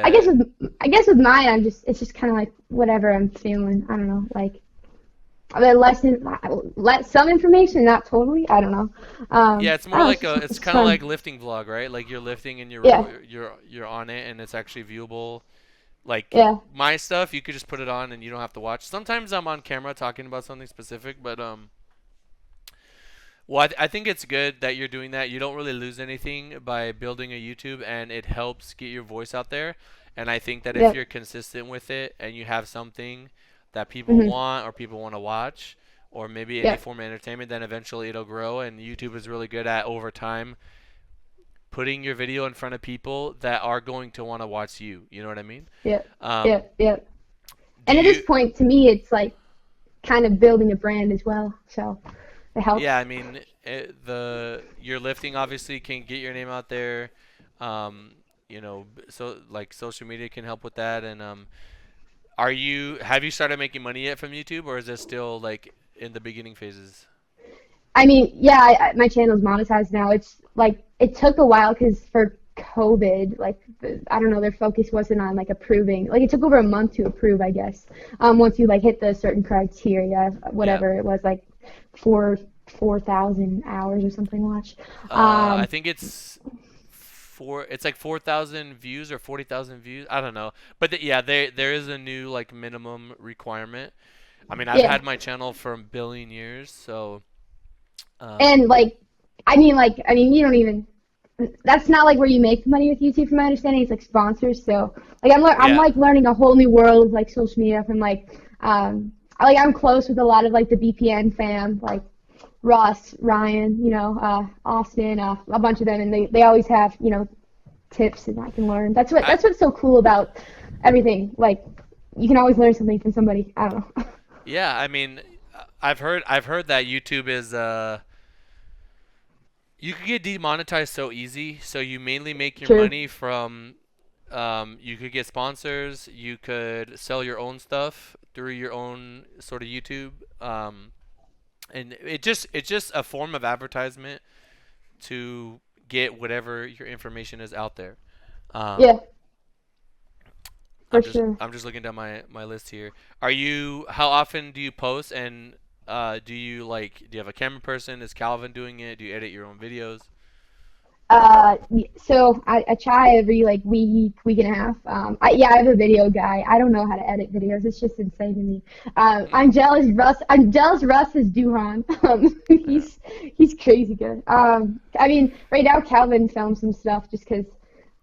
[SPEAKER 1] I guess
[SPEAKER 2] but
[SPEAKER 1] with I guess with mine, it's just kind of like whatever I'm feeling. I don't know, like let some information, not totally. I don't know.
[SPEAKER 2] yeah, it's
[SPEAKER 1] I
[SPEAKER 2] more
[SPEAKER 1] don't know.
[SPEAKER 2] like
[SPEAKER 1] It's
[SPEAKER 2] it's
[SPEAKER 1] just
[SPEAKER 2] kind of like
[SPEAKER 1] fun.
[SPEAKER 2] lifting vlog, right? Like, you're lifting and
[SPEAKER 1] Yeah,
[SPEAKER 2] you're on it, and it's actually viewable. Like,
[SPEAKER 1] yeah,
[SPEAKER 2] my stuff, you could just put it on and you don't have to watch. Sometimes I'm on camera talking about something specific, but well, I think it's good that you're doing that. You don't really lose anything by building a YouTube, and it helps get your voice out there. And I think that if
[SPEAKER 1] yeah.
[SPEAKER 2] you're consistent with it, and you have something that people
[SPEAKER 1] Hmm.
[SPEAKER 2] want or people want to watch, or maybe any
[SPEAKER 1] Yeah,
[SPEAKER 2] form of entertainment, then eventually it'll grow. And YouTube is really good at, over time, putting your video in front of people that are going to want to watch you. You know what I mean?
[SPEAKER 1] yeah, yeah,
[SPEAKER 2] Um,
[SPEAKER 1] yeah.
[SPEAKER 2] do
[SPEAKER 1] And at this
[SPEAKER 2] you?
[SPEAKER 1] point, to me, it's like kind of building a brand as well. So it
[SPEAKER 2] Yeah,
[SPEAKER 1] helps.
[SPEAKER 2] I mean, the your lifting obviously can get your name out there. So like social media can help with that. And have you started making money yet from YouTube, or is it still like in the beginning phases?
[SPEAKER 1] I mean, yeah, my channel's monetized now. It's like it took a while because for COVID, like I don't know, their focus wasn't on like approving. Like it took over a month to approve, I guess. Once you like hit the certain criteria,
[SPEAKER 2] Yeah.
[SPEAKER 1] whatever it was, like four 4,000 hours or something. Watch.
[SPEAKER 2] I
[SPEAKER 1] Um,
[SPEAKER 2] think it's like 4,000 views or 40,000 views. I don't know. But yeah, there is a new like minimum requirement. I mean, I've
[SPEAKER 1] yeah,
[SPEAKER 2] had my channel for a billion years, so um,
[SPEAKER 1] and like, I mean, you don't even. That's not like where you make money with YouTube, from my understanding. It's like sponsors. So like I'm
[SPEAKER 2] yeah.
[SPEAKER 1] like learning a whole new world of like social media from like I'm close with a lot of like the VPN fam, like Ross, Ryan, Austin, a bunch of them, and they always have tips and I can learn.
[SPEAKER 2] I
[SPEAKER 1] That's what's so cool about everything. Like you can always learn something from somebody. I don't know.
[SPEAKER 2] Yeah, I mean, I've heard that YouTube is you could get demonetized so easy. So you mainly make your
[SPEAKER 1] True.
[SPEAKER 2] money from you could get sponsors, you could sell your own stuff through your own sort of YouTube. And it's just a form of advertisement to get whatever your information is out there. Um,
[SPEAKER 1] Yeah, for
[SPEAKER 2] I'm just
[SPEAKER 1] sure.
[SPEAKER 2] I'm just looking down my list here. How often do you post, and do you have a camera person? Is Calvin doing it? Do you edit your own videos?
[SPEAKER 1] So I try every like week and a half. Yeah, I have a video guy. I don't know how to edit videos. It's just insane to me.
[SPEAKER 2] Mm,
[SPEAKER 1] I'm jealous Russ is Duhan.
[SPEAKER 2] yeah.
[SPEAKER 1] He's crazy good. I mean, right now Calvin films some stuff just because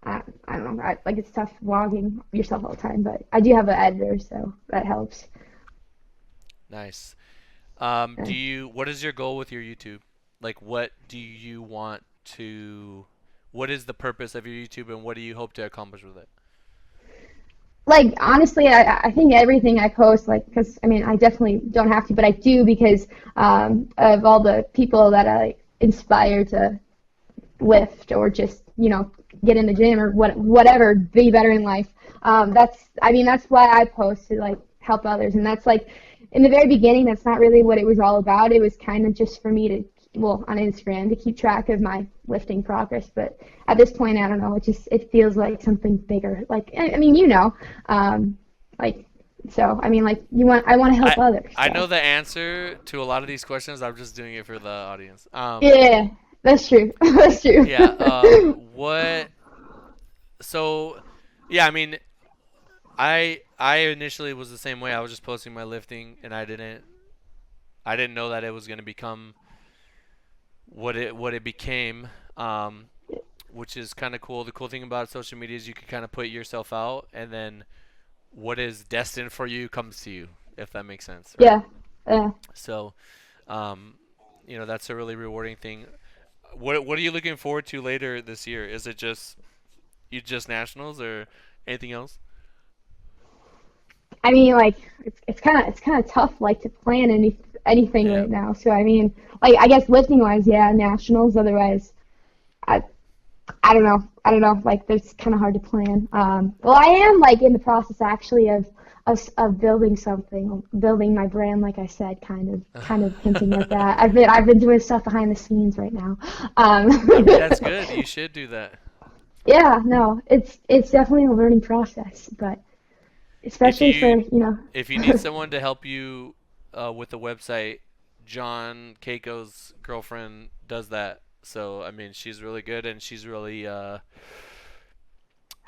[SPEAKER 1] I don't know. Like it's tough vlogging yourself all the time, but I do have an editor, so that helps.
[SPEAKER 2] Nice.
[SPEAKER 1] Uh,
[SPEAKER 2] What is your goal with your YouTube? Like, what do you want to, what is the purpose of your YouTube, and what do you hope to accomplish with it?
[SPEAKER 1] like honestly, I think everything I post, like, because I mean, I definitely don't have to, but I do because of all the people that I inspire to lift or just get in the gym or whatever, be better in life. I mean, that's why I post to like help others, and that's like in the very beginning, that's not really what it was all about. It was kind of just for me to, well, on Instagram to keep track of my lifting progress. But at this point, I don't know. It feels like something bigger. Like I mean, like so. I mean, like I want to help
[SPEAKER 2] I
[SPEAKER 1] others.
[SPEAKER 2] I
[SPEAKER 1] So
[SPEAKER 2] know the answer to a lot of these questions. I'm just doing it for the audience.
[SPEAKER 1] yeah, that's true. That's true.
[SPEAKER 2] Yeah. What? So, yeah. I mean, I initially was the same way. I was just posting my lifting, and I didn't know that it was gonna become what it became. Which is kind of cool. The cool thing about social media is you can kind of put yourself out, and then what is destined for you comes to you, if that makes sense, right?
[SPEAKER 1] Yeah. Yeah.
[SPEAKER 2] So, um, that's a really rewarding thing. What are you looking forward to later this year? Is it just nationals or anything else?
[SPEAKER 1] I mean, like it's kind of tough, like to plan anything
[SPEAKER 2] Yeah.
[SPEAKER 1] right now. So I mean, like I guess lifting wise, yeah, nationals. Otherwise, I I don't know. Like it's kind of hard to plan. Well, I am like in the process actually of building something, building my brand. Like I said, kind of hinting at that. I've been doing stuff behind the scenes right now.
[SPEAKER 2] I mean, that's good. You should do that.
[SPEAKER 1] Yeah, no, it's definitely a learning process, but
[SPEAKER 2] If
[SPEAKER 1] especially for
[SPEAKER 2] you if you need someone to help you with the website, John Keiko's girlfriend does that. So I mean, she's really good, and she's really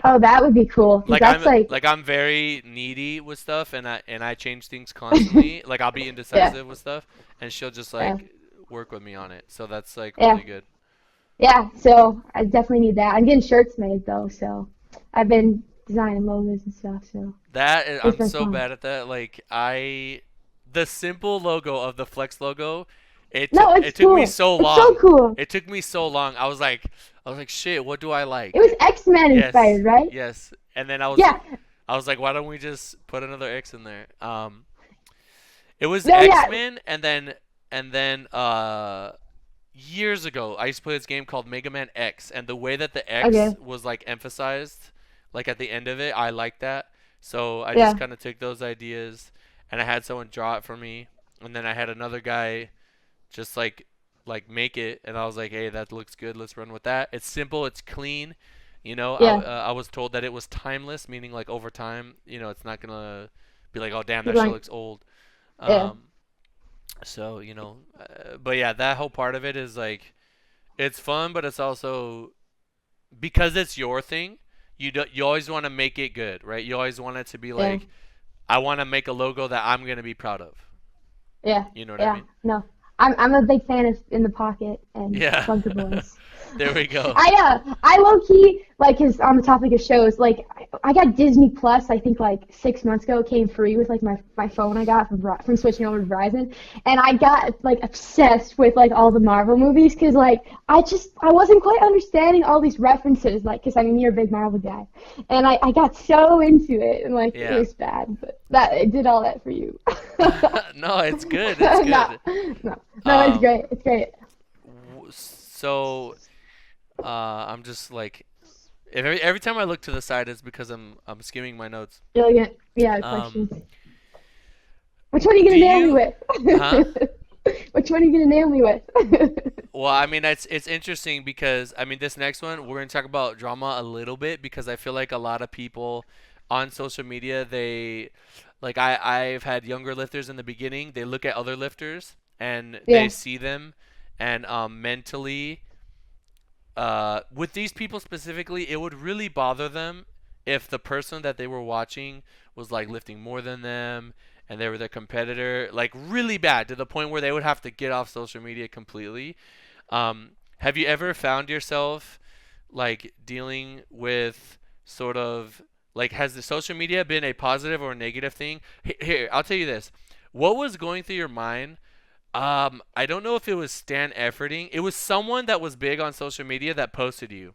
[SPEAKER 1] Oh, that would be cool because
[SPEAKER 2] like
[SPEAKER 1] that's like,
[SPEAKER 2] I'm very needy with stuff, and I change things constantly. Like I'll be
[SPEAKER 1] yeah,
[SPEAKER 2] indecisive with stuff, and she'll just
[SPEAKER 1] yeah,
[SPEAKER 2] like work with me on it. So that's like
[SPEAKER 1] yeah,
[SPEAKER 2] really good.
[SPEAKER 1] yeah. So I definitely need that. I'm getting shirts made though, so I've been designing logos and stuff. So it's
[SPEAKER 2] I'm
[SPEAKER 1] been
[SPEAKER 2] so
[SPEAKER 1] fun.
[SPEAKER 2] bad at that. The simple logo of the Flex logo,
[SPEAKER 1] No, it's
[SPEAKER 2] it took me
[SPEAKER 1] cool.
[SPEAKER 2] so
[SPEAKER 1] It's so
[SPEAKER 2] long.
[SPEAKER 1] cool.
[SPEAKER 2] It took me so long. I was like, shit, what do I
[SPEAKER 1] It was
[SPEAKER 2] like?
[SPEAKER 1] X-Men
[SPEAKER 2] Yes,
[SPEAKER 1] inspired, right?
[SPEAKER 2] yes. And then I was
[SPEAKER 1] Yeah.
[SPEAKER 2] I was like, why don't we just put another X in there? It was
[SPEAKER 1] No, yeah.
[SPEAKER 2] X-Men, and then years ago, I used to play this game called Mega Man X, and the way that the X
[SPEAKER 1] Okay.
[SPEAKER 2] was like emphasized, like at the end of it, I liked that. So I just
[SPEAKER 1] Yeah.
[SPEAKER 2] kind of took those ideas, and I had someone draw it for me, and then I had another guy just like make it, and I was like, hey, that looks good. Let's run with that. It's simple. It's clean.
[SPEAKER 1] Yeah.
[SPEAKER 2] I was told that it was timeless, meaning like over time, it's not gonna be like, oh damn, that
[SPEAKER 1] People
[SPEAKER 2] shit
[SPEAKER 1] like,
[SPEAKER 2] looks old.
[SPEAKER 1] yeah.
[SPEAKER 2] Um, but yeah, that whole part of it is like it's fun, but it's also because it's your thing. You always want to make it good, right? You always want it to be
[SPEAKER 1] Yeah.
[SPEAKER 2] like I want to make a logo that I'm gonna be proud of.
[SPEAKER 1] Yeah.
[SPEAKER 2] You know what I
[SPEAKER 1] Yeah.
[SPEAKER 2] mean?
[SPEAKER 1] No. I'm a big fan of In the Pocket and
[SPEAKER 2] Yeah.
[SPEAKER 1] Bunker Boys.
[SPEAKER 2] There we go.
[SPEAKER 1] I low key like his on the topic of shows. Like I got Disney Plus. I think like 6 months ago. It came free with like my phone I got from switching over to Verizon, and I got like obsessed with like all the Marvel movies because like I wasn't quite understanding all these references. Like because I mean you're a big Marvel guy, and I got so into it and like it
[SPEAKER 2] Yeah.
[SPEAKER 1] was bad, but that it did all that for you.
[SPEAKER 2] No, it's good. It's
[SPEAKER 1] No,
[SPEAKER 2] good.
[SPEAKER 1] no, it's
[SPEAKER 2] Um,
[SPEAKER 1] great. It's great.
[SPEAKER 2] so I'm just like every time I look to the side, it's because I'm skimming my notes.
[SPEAKER 1] Brilliant. Yeah,
[SPEAKER 2] Um,
[SPEAKER 1] questions. Which one are you
[SPEAKER 2] do
[SPEAKER 1] gonna nail me
[SPEAKER 2] you,
[SPEAKER 1] with?
[SPEAKER 2] huh?
[SPEAKER 1] Which one are you gonna nail me with?
[SPEAKER 2] Well, I mean, it's interesting because I mean, this next one we're gonna talk about drama a little bit because I feel like a lot of people on social media they like I've had younger lifters in the beginning. They look at other lifters and they
[SPEAKER 1] Yeah.
[SPEAKER 2] see them and mentally with these people specifically, it would really bother them if the person that they were watching was like lifting more than them and they were their competitor, like really bad to the point where they would have to get off social media completely. Have you ever found yourself like dealing with sort of like has the social media been a positive or negative thing? Here, I'll tell you this. What was going through your mind I don't know if it was Stan Efforting. It was someone that was big on social media that posted you.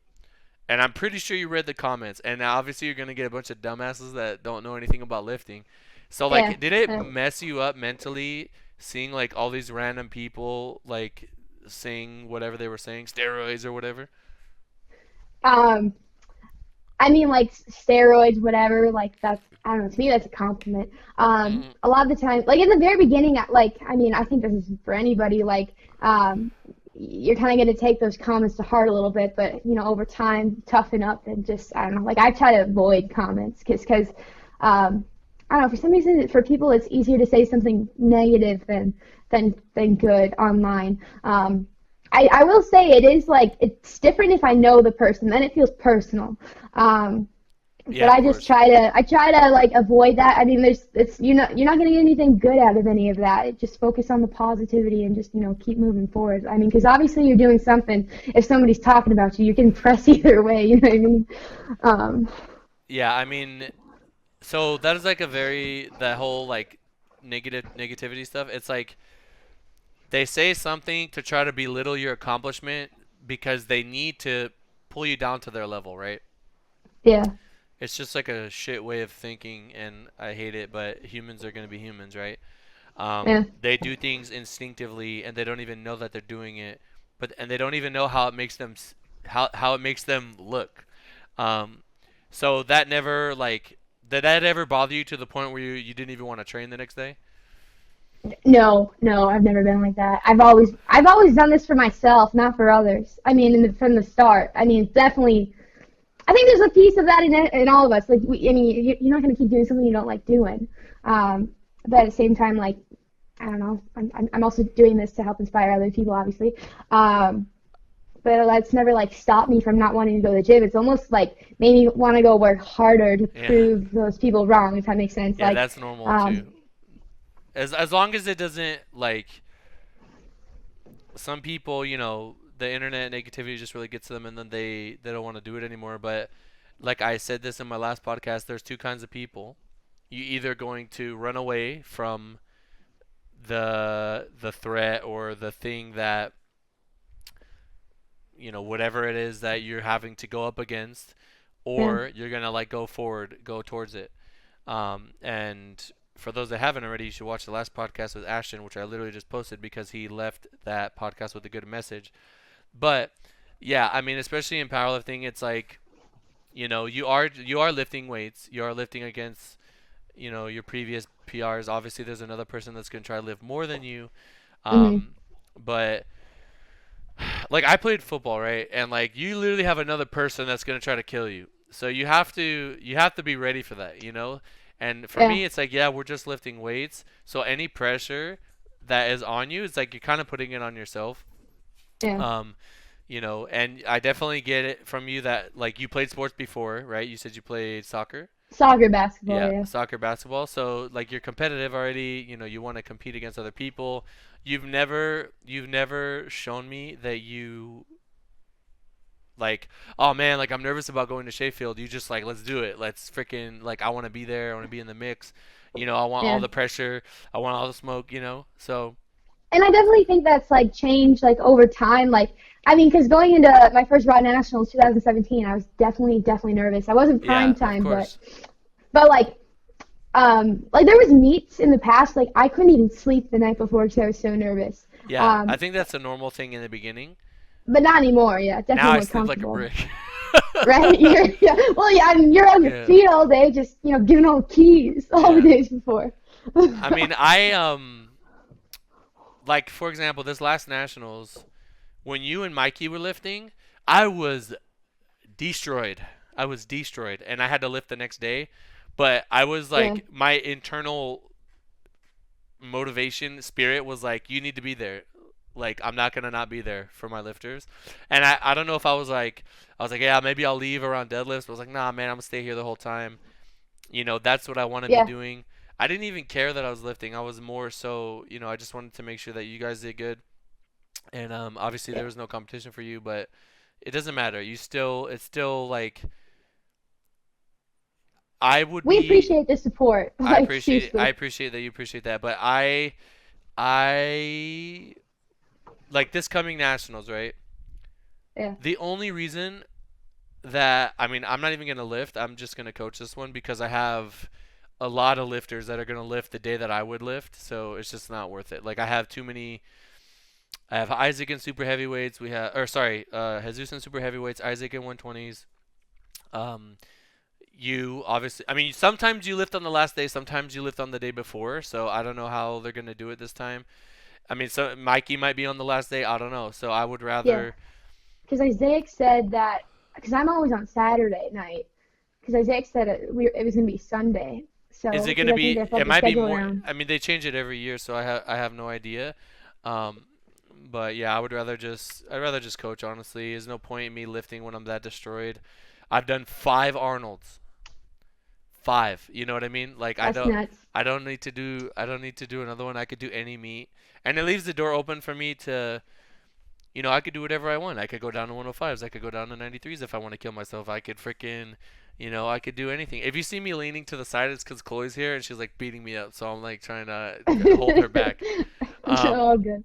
[SPEAKER 2] And I'm pretty sure you read the comments. And now obviously you're gonna get a bunch of dumbasses that don't know anything about lifting. So
[SPEAKER 1] Yeah.
[SPEAKER 2] like, did it
[SPEAKER 1] Uh,
[SPEAKER 2] mess you up mentally seeing like all these random people like saying whatever they were saying, steroids or whatever?
[SPEAKER 1] Um, I mean, like steroids, whatever. Like that's, I don't know. To me, that's a compliment.
[SPEAKER 2] Mm-hmm.
[SPEAKER 1] A lot of the time, like in the very beginning, like I mean, I think this is for anybody. Like, you're kind of going to take those comments to heart a little bit, but over time, toughen up and just, I don't know. Like I try to avoid comments because, I don't know. For some reason, for people, it's easier to say something negative than good online. I will say it is like it's different if I know the person, then it feels personal. Um,
[SPEAKER 2] Yeah,
[SPEAKER 1] but
[SPEAKER 2] of course.
[SPEAKER 1] I try to like avoid that. I mean, you're not gonna get anything good out of any of that. Just focus on the positivity and just keep moving forward. I mean, because obviously you're doing something. If somebody's talking about you, you can press either way. You know what I mean? Um,
[SPEAKER 2] Yeah, I mean, so that is like a very that whole like negativity stuff. It's like they say something to try to belittle your accomplishment because they need to pull you down to their level, right?
[SPEAKER 1] yeah,
[SPEAKER 2] It's just like a shit way of thinking, and I hate it, but humans are going to be humans, right?
[SPEAKER 1] yeah,
[SPEAKER 2] They do things instinctively, and they don't even know that they're doing it, and they don't even know how it makes them how it makes them look. Um, so that never like did that ever bother you to the point where you didn't even want to train the next day?
[SPEAKER 1] no, no, I've never been like that. I've always done this for myself, not for others. I mean, from the start. I mean, definitely. I think there's a piece of that in all of us. Like, I mean, you're not going to keep doing something you don't like doing. But at the same time, like, I don't know. I'm also doing this to help inspire other people, obviously. But that's never like stopped me from not wanting to go to the gym. It's almost like made me want to go work harder to
[SPEAKER 2] Yeah,
[SPEAKER 1] prove those people wrong, if that makes sense.
[SPEAKER 2] yeah,
[SPEAKER 1] Like,
[SPEAKER 2] that's normal
[SPEAKER 1] um,
[SPEAKER 2] too. As long as it doesn't like some people, the internet negativity just really gets to them, and then they don't want to do it anymore. But like I said this in my last podcast, there's two kinds of people. You either going to run away from the threat or the thing that whatever it is that you're having to go up against,
[SPEAKER 1] yeah,
[SPEAKER 2] or you're gonna like go forward, go towards it. And for those that haven't already, you should watch the last podcast with Ashton, which I literally just posted because he left that podcast with a good message. But yeah, I mean, especially in powerlifting, it's like you are lifting weights, you are lifting against your previous PRs. Obviously, there's another person that's gonna try to lift more than you.
[SPEAKER 1] hmm
[SPEAKER 2] Um, but like I played football, right? And like you literally have another person that's gonna try to kill you. So you have to be ready for that. And for
[SPEAKER 1] yeah,
[SPEAKER 2] me, it's like yeah, we're just lifting weights. So any pressure that is on you, it's like you're kind of putting it on yourself.
[SPEAKER 1] yeah.
[SPEAKER 2] Um, and I definitely get it from you that like you played sports before, right? You said you played soccer.
[SPEAKER 1] Soccer, basketball,
[SPEAKER 2] Yeah,
[SPEAKER 1] yeah.
[SPEAKER 2] soccer, basketball. So like you're competitive already, you want to compete against other people. You've never shown me that you like, oh man, like I'm nervous about going to Sheffield. You just like, let's do it. Let's freaking like, I want to be there. I want to be in the mix. I want all
[SPEAKER 1] Yeah.
[SPEAKER 2] the pressure. I want all the smoke. So
[SPEAKER 1] And I definitely think that's like changed like over time. Like, I mean, because going into my first Raw Nationals 2017, I was definitely nervous. I wasn't
[SPEAKER 2] yeah,
[SPEAKER 1] prime
[SPEAKER 2] of
[SPEAKER 1] time,
[SPEAKER 2] course.
[SPEAKER 1] but like there was meets in the past, like I couldn't even sleep the night before because I was so nervous.
[SPEAKER 2] Yeah, I
[SPEAKER 1] Um,
[SPEAKER 2] think that's a normal thing in the beginning.
[SPEAKER 1] but not anymore. Yeah,
[SPEAKER 2] Now
[SPEAKER 1] definitely
[SPEAKER 2] I
[SPEAKER 1] more
[SPEAKER 2] sleep like a
[SPEAKER 1] comfortable.
[SPEAKER 2] brick.
[SPEAKER 1] Right? Yeah. Well, yeah. I mean, you're on your
[SPEAKER 2] Yeah.
[SPEAKER 1] feet all day, just giving all the keys all the
[SPEAKER 2] Yeah.
[SPEAKER 1] days before.
[SPEAKER 2] I mean, I like for example, this last nationals when you and Mikey were lifting, I was destroyed. I was destroyed and I had to lift the next day, but I was
[SPEAKER 1] Yeah.
[SPEAKER 2] like my internal motivation spirit was like you need to be there. Like I'm not going to not be there for my lifters. And I don't know if I was like yeah, maybe I'll leave around deadlifts, but I was like nah, man, I'm going to stay here the whole time. That's what I want to be
[SPEAKER 1] Yeah.
[SPEAKER 2] doing. I didn't even care that I was lifting. I was more so, I just wanted to make sure that you guys did good. And obviously
[SPEAKER 1] Yeah.
[SPEAKER 2] there was no competition for you, but it doesn't matter. It's still like I would
[SPEAKER 1] We
[SPEAKER 2] be.
[SPEAKER 1] appreciate the support. Like
[SPEAKER 2] I
[SPEAKER 1] seriously.
[SPEAKER 2] appreciate that you appreciate that, but I like this coming nationals, right?
[SPEAKER 1] Yeah.
[SPEAKER 2] The only reason that I mean, I'm not even gonna lift. I'm just gonna coach this one because I have a lot of lifters that are gonna lift the day that I would lift, so it's just not worth it. Like I have too many. I have Isaac in super heavyweights. We have, or sorry, Jesus in super heavyweights. Isaac in 120s. Um, you obviously, I mean, sometimes you lift on the last day, sometimes you lift on the day before. So I don't know how they're gonna do it this time. I mean, so Mikey might be on the last day. I don't know. So I would
[SPEAKER 1] Yeah.
[SPEAKER 2] rather.
[SPEAKER 1] Because Isaac said that. Because I'm always on Saturday night. Because Isaac said it was gonna be Sunday.
[SPEAKER 2] Is
[SPEAKER 1] So
[SPEAKER 2] it
[SPEAKER 1] because
[SPEAKER 2] gonna
[SPEAKER 1] I think
[SPEAKER 2] be?
[SPEAKER 1] they flipped
[SPEAKER 2] It
[SPEAKER 1] the
[SPEAKER 2] might be
[SPEAKER 1] schedule
[SPEAKER 2] more.
[SPEAKER 1] around.
[SPEAKER 2] I mean, they change it every year, so I have no idea. Um, but yeah, I'd rather just coach. Honestly, there's no point in me lifting when I'm that destroyed. I've done 5 Arnolds. 5. You know what I mean? Like I
[SPEAKER 1] That's
[SPEAKER 2] don't.
[SPEAKER 1] nuts.
[SPEAKER 2] I don't need to do another one. I could do any meet, and it leaves the door open for me to. I could do whatever I want. I could go down to 105s. I could go down to 93s if I want to kill myself. I could freaking, I could do anything. If you see me leaning to the side, it's because Chloe's here and she's like beating me up. So I'm like trying to hold her back. Um,
[SPEAKER 1] All good.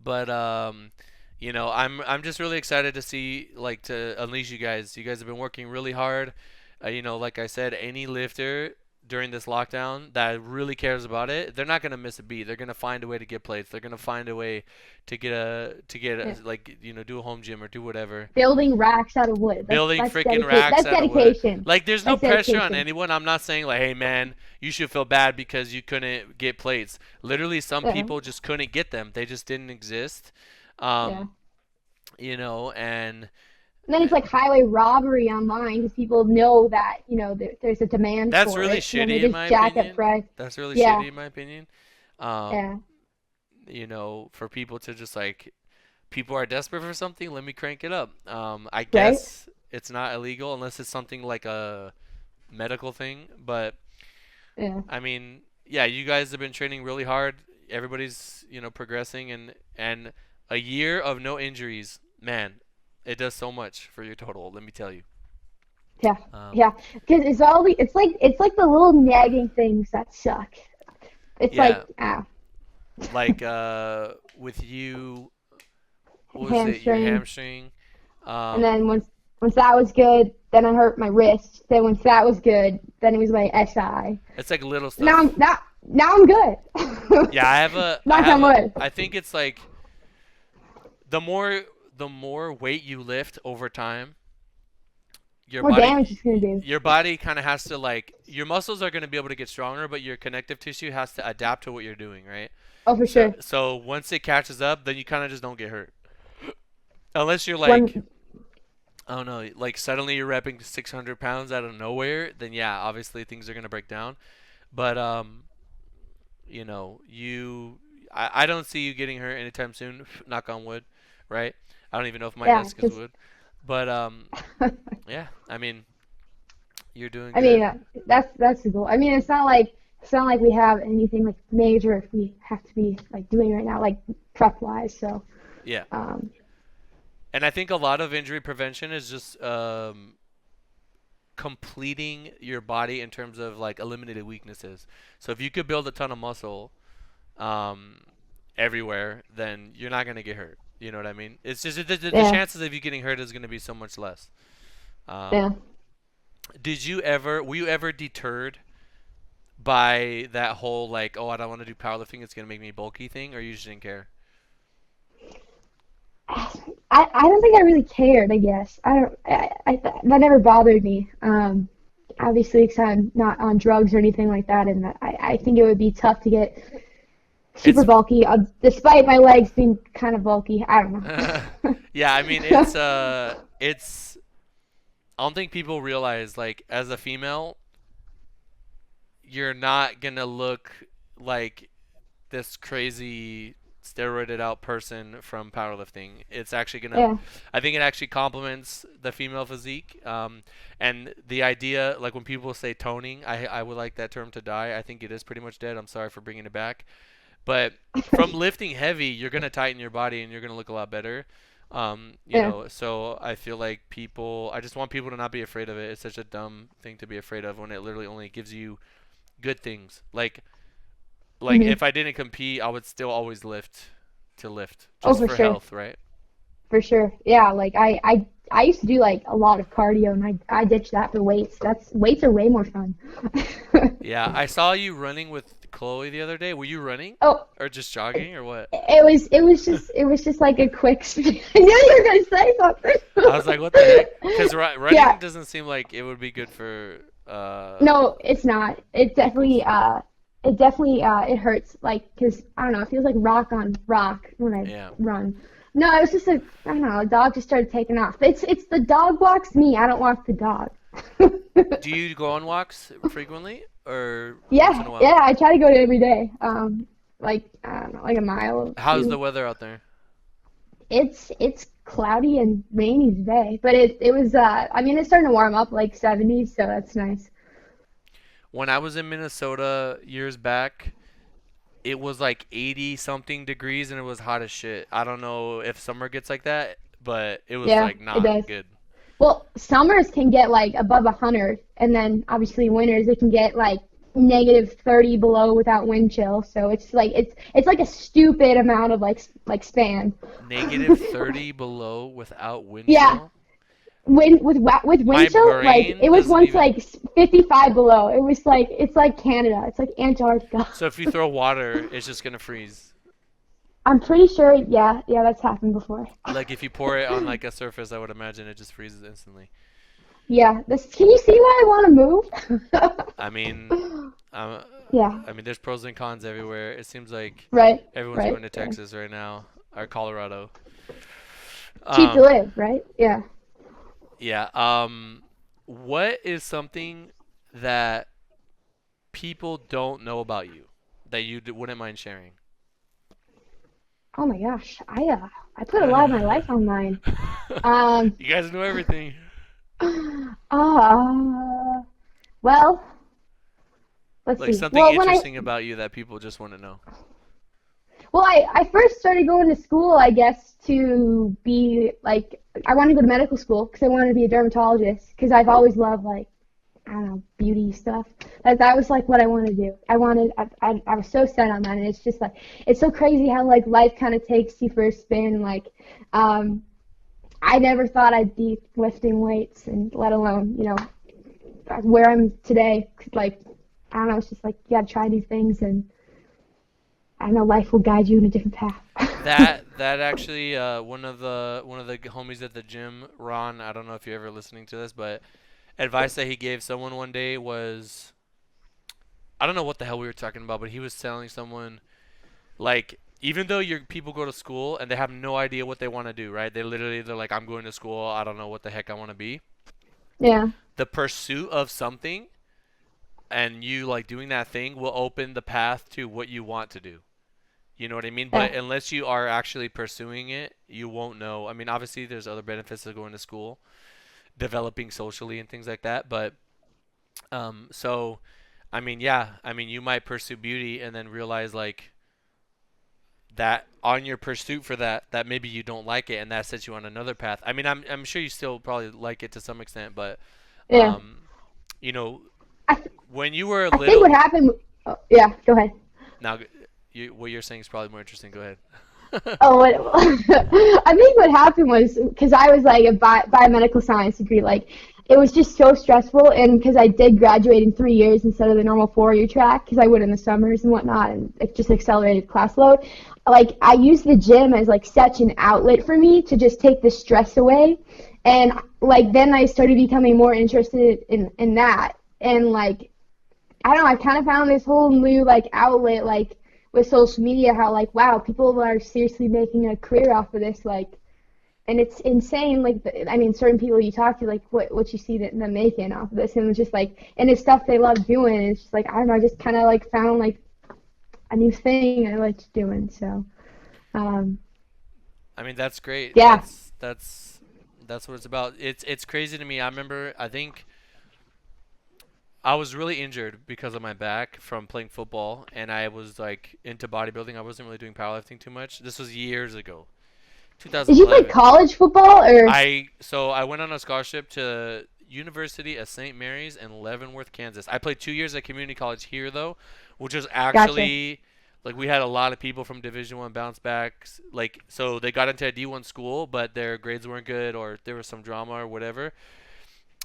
[SPEAKER 2] but I'm just really excited to see like to unleash you guys. You guys have been working really hard. Like I said, any lifter during this lockdown that really cares about it, they're not gonna miss a beat. They're gonna find a way to get plates. They're gonna find a way to get a
[SPEAKER 1] Yeah.
[SPEAKER 2] like do a home gym or do whatever.
[SPEAKER 1] Building racks out of wood. That's
[SPEAKER 2] Building
[SPEAKER 1] that's
[SPEAKER 2] freaking
[SPEAKER 1] dedicate.
[SPEAKER 2] racks
[SPEAKER 1] That's
[SPEAKER 2] out of wood.
[SPEAKER 1] dedication.
[SPEAKER 2] Like there's no
[SPEAKER 1] That's
[SPEAKER 2] pressure on
[SPEAKER 1] dedication.
[SPEAKER 2] anyone. I'm not saying like, hey man, you should feel bad because you couldn't get plates. Literally, some
[SPEAKER 1] Yeah.
[SPEAKER 2] people just couldn't get them. They just didn't exist.
[SPEAKER 1] Yeah.
[SPEAKER 2] Um, and
[SPEAKER 1] And then it's like highway robbery online because people know that there's a demand
[SPEAKER 2] that's
[SPEAKER 1] for
[SPEAKER 2] really
[SPEAKER 1] it, and then they
[SPEAKER 2] shitty in my
[SPEAKER 1] just jack up
[SPEAKER 2] opinion.
[SPEAKER 1] price.
[SPEAKER 2] That's really
[SPEAKER 1] Yeah.
[SPEAKER 2] shitty in my opinion. Um,
[SPEAKER 1] Yeah.
[SPEAKER 2] for people to just like, people are desperate for something, let me crank it up. I
[SPEAKER 1] Right.
[SPEAKER 2] guess it's not illegal unless it's something like a medical thing. But
[SPEAKER 1] Yeah.
[SPEAKER 2] I mean, yeah, you guys have been training really hard. Everybody's progressing, and a year of no injuries, man, it does so much for your total. Let me tell you.
[SPEAKER 1] Yeah.
[SPEAKER 2] Um,
[SPEAKER 1] Yeah. Because it's like the little nagging things that suck. It's like
[SPEAKER 2] yeah,
[SPEAKER 1] ah,
[SPEAKER 2] like with you, what was it? Your
[SPEAKER 1] hamstring.
[SPEAKER 2] hamstring.
[SPEAKER 1] And
[SPEAKER 2] Um,
[SPEAKER 1] then once that was good, then I hurt my wrist. Then once that was good, then it was my SI.
[SPEAKER 2] it's like little
[SPEAKER 1] Now I'm
[SPEAKER 2] stuff.
[SPEAKER 1] now I'm good.
[SPEAKER 2] Yeah,
[SPEAKER 1] Knock on wood.
[SPEAKER 2] I think it's like the more weight you lift over time, your
[SPEAKER 1] More damage
[SPEAKER 2] body
[SPEAKER 1] it's gonna do.
[SPEAKER 2] your body kind of has to like your muscles are going to be able to get stronger, but your connective tissue has to adapt to what you're doing, right?
[SPEAKER 1] Oh, for
[SPEAKER 2] So
[SPEAKER 1] sure.
[SPEAKER 2] so once it catches up, then you kind of just don't get hurt. Unless you're like,
[SPEAKER 1] One.
[SPEAKER 2] I don't know, like suddenly you're repping 600 pounds out of nowhere, then yeah, obviously things are going to break down. But I don't see you getting hurt anytime soon, knock on wood, right? I don't even know if my
[SPEAKER 1] Yeah.
[SPEAKER 2] desk is
[SPEAKER 1] 'Cause
[SPEAKER 2] wood. But yeah, I mean, you're doing
[SPEAKER 1] I mean,
[SPEAKER 2] good.
[SPEAKER 1] that's the goal. I mean, it's not like we have anything like major we have to be like doing right now, like prep wise. So,
[SPEAKER 2] Yeah.
[SPEAKER 1] um,
[SPEAKER 2] And I think a lot of injury prevention is just completing your body in terms of like eliminating weaknesses. So if you could build a ton of muscle um, everywhere, then you're not gonna get hurt. You know what I mean? It's just the
[SPEAKER 1] Yeah,
[SPEAKER 2] chances of you getting hurt is gonna be so much less.
[SPEAKER 1] yeah.
[SPEAKER 2] Um, were you ever deterred by that whole like, oh, I don't want to do powerlifting, it's gonna make me bulky thing, or you just didn't care?
[SPEAKER 1] I don't think I really cared, I guess. I don't, that never bothered me. Obviously, because I'm not on drugs or anything like that, and I think it would be tough to get super
[SPEAKER 2] It's
[SPEAKER 1] bulky, despite my legs being kind of bulky. I don't know.
[SPEAKER 2] yeah, I mean it's I don't think people realize like as a female, you're not gonna look like this crazy steroided out person from powerlifting. It's actually gonna,
[SPEAKER 1] Yeah,
[SPEAKER 2] I think it actually complements the female physique. And the idea, like when people say toning, I would like that term to die. I think it is pretty much dead. I'm sorry for bringing it back. But from lifting heavy, you're gonna tighten your body and you're gonna look a lot better.
[SPEAKER 1] yeah,
[SPEAKER 2] So I feel like I just want people to not be afraid of it. It's such a dumb thing to be afraid of when it literally only gives you good things. Like
[SPEAKER 1] hmm
[SPEAKER 2] if I didn't compete, I would still always lift to lift
[SPEAKER 1] Oh,
[SPEAKER 2] just
[SPEAKER 1] for
[SPEAKER 2] for
[SPEAKER 1] sure,
[SPEAKER 2] health, right?
[SPEAKER 1] for sure. Yeah, like I used to do like a lot of cardio, and I ditched that for weights. Weights are way more fun.
[SPEAKER 2] Yeah, I saw you running with Chloe the other day. Were you running
[SPEAKER 1] Oh,
[SPEAKER 2] or just jogging or what?
[SPEAKER 1] it was just like a quick. I knew you were gonna say
[SPEAKER 2] I was like, what the heck? Because
[SPEAKER 1] something.
[SPEAKER 2] running
[SPEAKER 1] Yeah,
[SPEAKER 2] doesn't seem like it would be good for.
[SPEAKER 1] no, it's not.
[SPEAKER 2] Ankles.
[SPEAKER 1] It hurts. Like, cause I don't know, it feels like rock on rock when I
[SPEAKER 2] Yeah.
[SPEAKER 1] run. No, it was just I don't know, a dog just started taking off. It's the dog walks me. I don't walk the dog.
[SPEAKER 2] Do you go on walks frequently or once in
[SPEAKER 1] Yeah,
[SPEAKER 2] a while?
[SPEAKER 1] yeah, I try to go to every day. Like I don't know, like a mile or
[SPEAKER 2] How's the
[SPEAKER 1] two.
[SPEAKER 2] weather out there?
[SPEAKER 1] It's cloudy and rainy today, but it was I mean it's starting to warm up like 70s, so that's nice.
[SPEAKER 2] When I was in Minnesota years back, it was like 80 something degrees and it was hot as shit. I don't know if summer gets like that, but it was
[SPEAKER 1] Yeah,
[SPEAKER 2] like
[SPEAKER 1] it
[SPEAKER 2] not
[SPEAKER 1] does.
[SPEAKER 2] good.
[SPEAKER 1] Well, summers can get like above 100, and then obviously winters it can get like -30 below without wind chill. So it's like a stupid amount of like span.
[SPEAKER 2] -30 below without wind
[SPEAKER 1] Yeah,
[SPEAKER 2] chill?
[SPEAKER 1] with
[SPEAKER 2] My
[SPEAKER 1] wind chill, like
[SPEAKER 2] brain
[SPEAKER 1] it was
[SPEAKER 2] doesn't
[SPEAKER 1] once
[SPEAKER 2] even.
[SPEAKER 1] like 55 below. It was like it's like Canada. It's like Antarctica.
[SPEAKER 2] So if you throw water, it's just gonna freeze.
[SPEAKER 1] I'm pretty sure. Yeah, yeah, that's happened before.
[SPEAKER 2] Like if you pour it on like a surface, I would imagine it just freezes instantly.
[SPEAKER 1] Yeah, this. Can you see why I want to
[SPEAKER 2] I mean,
[SPEAKER 1] move?
[SPEAKER 2] um,
[SPEAKER 1] Yeah.
[SPEAKER 2] I mean, there's pros and cons everywhere. It seems like
[SPEAKER 1] Right.
[SPEAKER 2] everyone's
[SPEAKER 1] Right.
[SPEAKER 2] going to
[SPEAKER 1] Right.
[SPEAKER 2] Texas right now or Colorado.
[SPEAKER 1] Cheap to
[SPEAKER 2] Um,
[SPEAKER 1] live, right? Yeah.
[SPEAKER 2] yeah. What is something that people don't know about you that you wouldn't mind sharing?
[SPEAKER 1] Oh my gosh, I put a lot of my life online. Um,
[SPEAKER 2] You guys know everything.
[SPEAKER 1] uh, well, let's
[SPEAKER 2] Like
[SPEAKER 1] see.
[SPEAKER 2] something interesting about you that people just want to know.
[SPEAKER 1] I first started going to school, I guess, to be like I wanted to go to medical school because I wanted to be a dermatologist because I've always loved like I don't know beauty stuff. That was like what I wanted to do. I was so set on that, and it's just like it's so crazy how like life kind of takes you for a spin. Like, um, I never thought I'd be lifting weights, and let alone where I'm today. Like I don't know, it's just like you gotta try new things, and I know life will guide you in a different path.
[SPEAKER 2] That actually one of the homies at the gym, Ron. I don't know if you're ever listening to this, but advice that he gave someone one day was I don't know what the hell we were talking about, but he was telling someone like even though your people go to school and they have no idea what they want to do, right? They're like I'm going to school, I don't know what the heck I want to be.
[SPEAKER 1] Yeah,
[SPEAKER 2] The pursuit of something and you like doing that thing will open the path to what you want to do. You know what I mean?
[SPEAKER 1] yeah,
[SPEAKER 2] But unless you are actually pursuing it, you won't know. I mean, obviously there's other benefits of going to school, developing socially and things like that, but so I mean, yeah, I mean, you might pursue beauty and then realize like that on your pursuit for that maybe you don't like it and that sets you on another path. I mean, I'm sure you still probably like it to some extent, but
[SPEAKER 1] Yeah.
[SPEAKER 2] um, you know,
[SPEAKER 1] I, th-
[SPEAKER 2] when you were
[SPEAKER 1] I think what
[SPEAKER 2] little,
[SPEAKER 1] happened. Oh, yeah, go ahead.
[SPEAKER 2] now what you're saying is probably more interesting. Go ahead.
[SPEAKER 1] Oh, what, I think what happened was because I was like a biomedical science degree, like it was just so stressful, and because I did graduate in 3 years instead of the normal 4 year track, because I would in the summers and whatnot, and it just accelerated class load. Like I used the gym as like such an outlet for me to just take the stress away, and like then I started becoming more interested in that, and like I don't know, I kind of found this whole new like outlet like with social media how like wow, people are seriously making a career off of this like and it's insane like I mean certain people you talk to like what you see them making off of this and it's just like and it's stuff they love doing and it's just like I don't know, I just kind of like found like a new thing I liked doing so um
[SPEAKER 2] I mean, that's great.
[SPEAKER 1] yeah.
[SPEAKER 2] That's what it's about. It's crazy to me. I remember, I think I was really injured because of my back from playing football, and I was like into bodybuilding. I wasn't really doing powerlifting too much. This was years ago,
[SPEAKER 1] Did you play
[SPEAKER 2] 2011.
[SPEAKER 1] college football or
[SPEAKER 2] I went on a scholarship to University of St. Mary's in Leavenworth, Kansas. I played 2 years at community college here though, which was
[SPEAKER 1] gotcha.
[SPEAKER 2] actually like we had a lot of people from Division One bounce backs. Like so they got into a D1 school, but their grades weren't good, or there was some drama or whatever,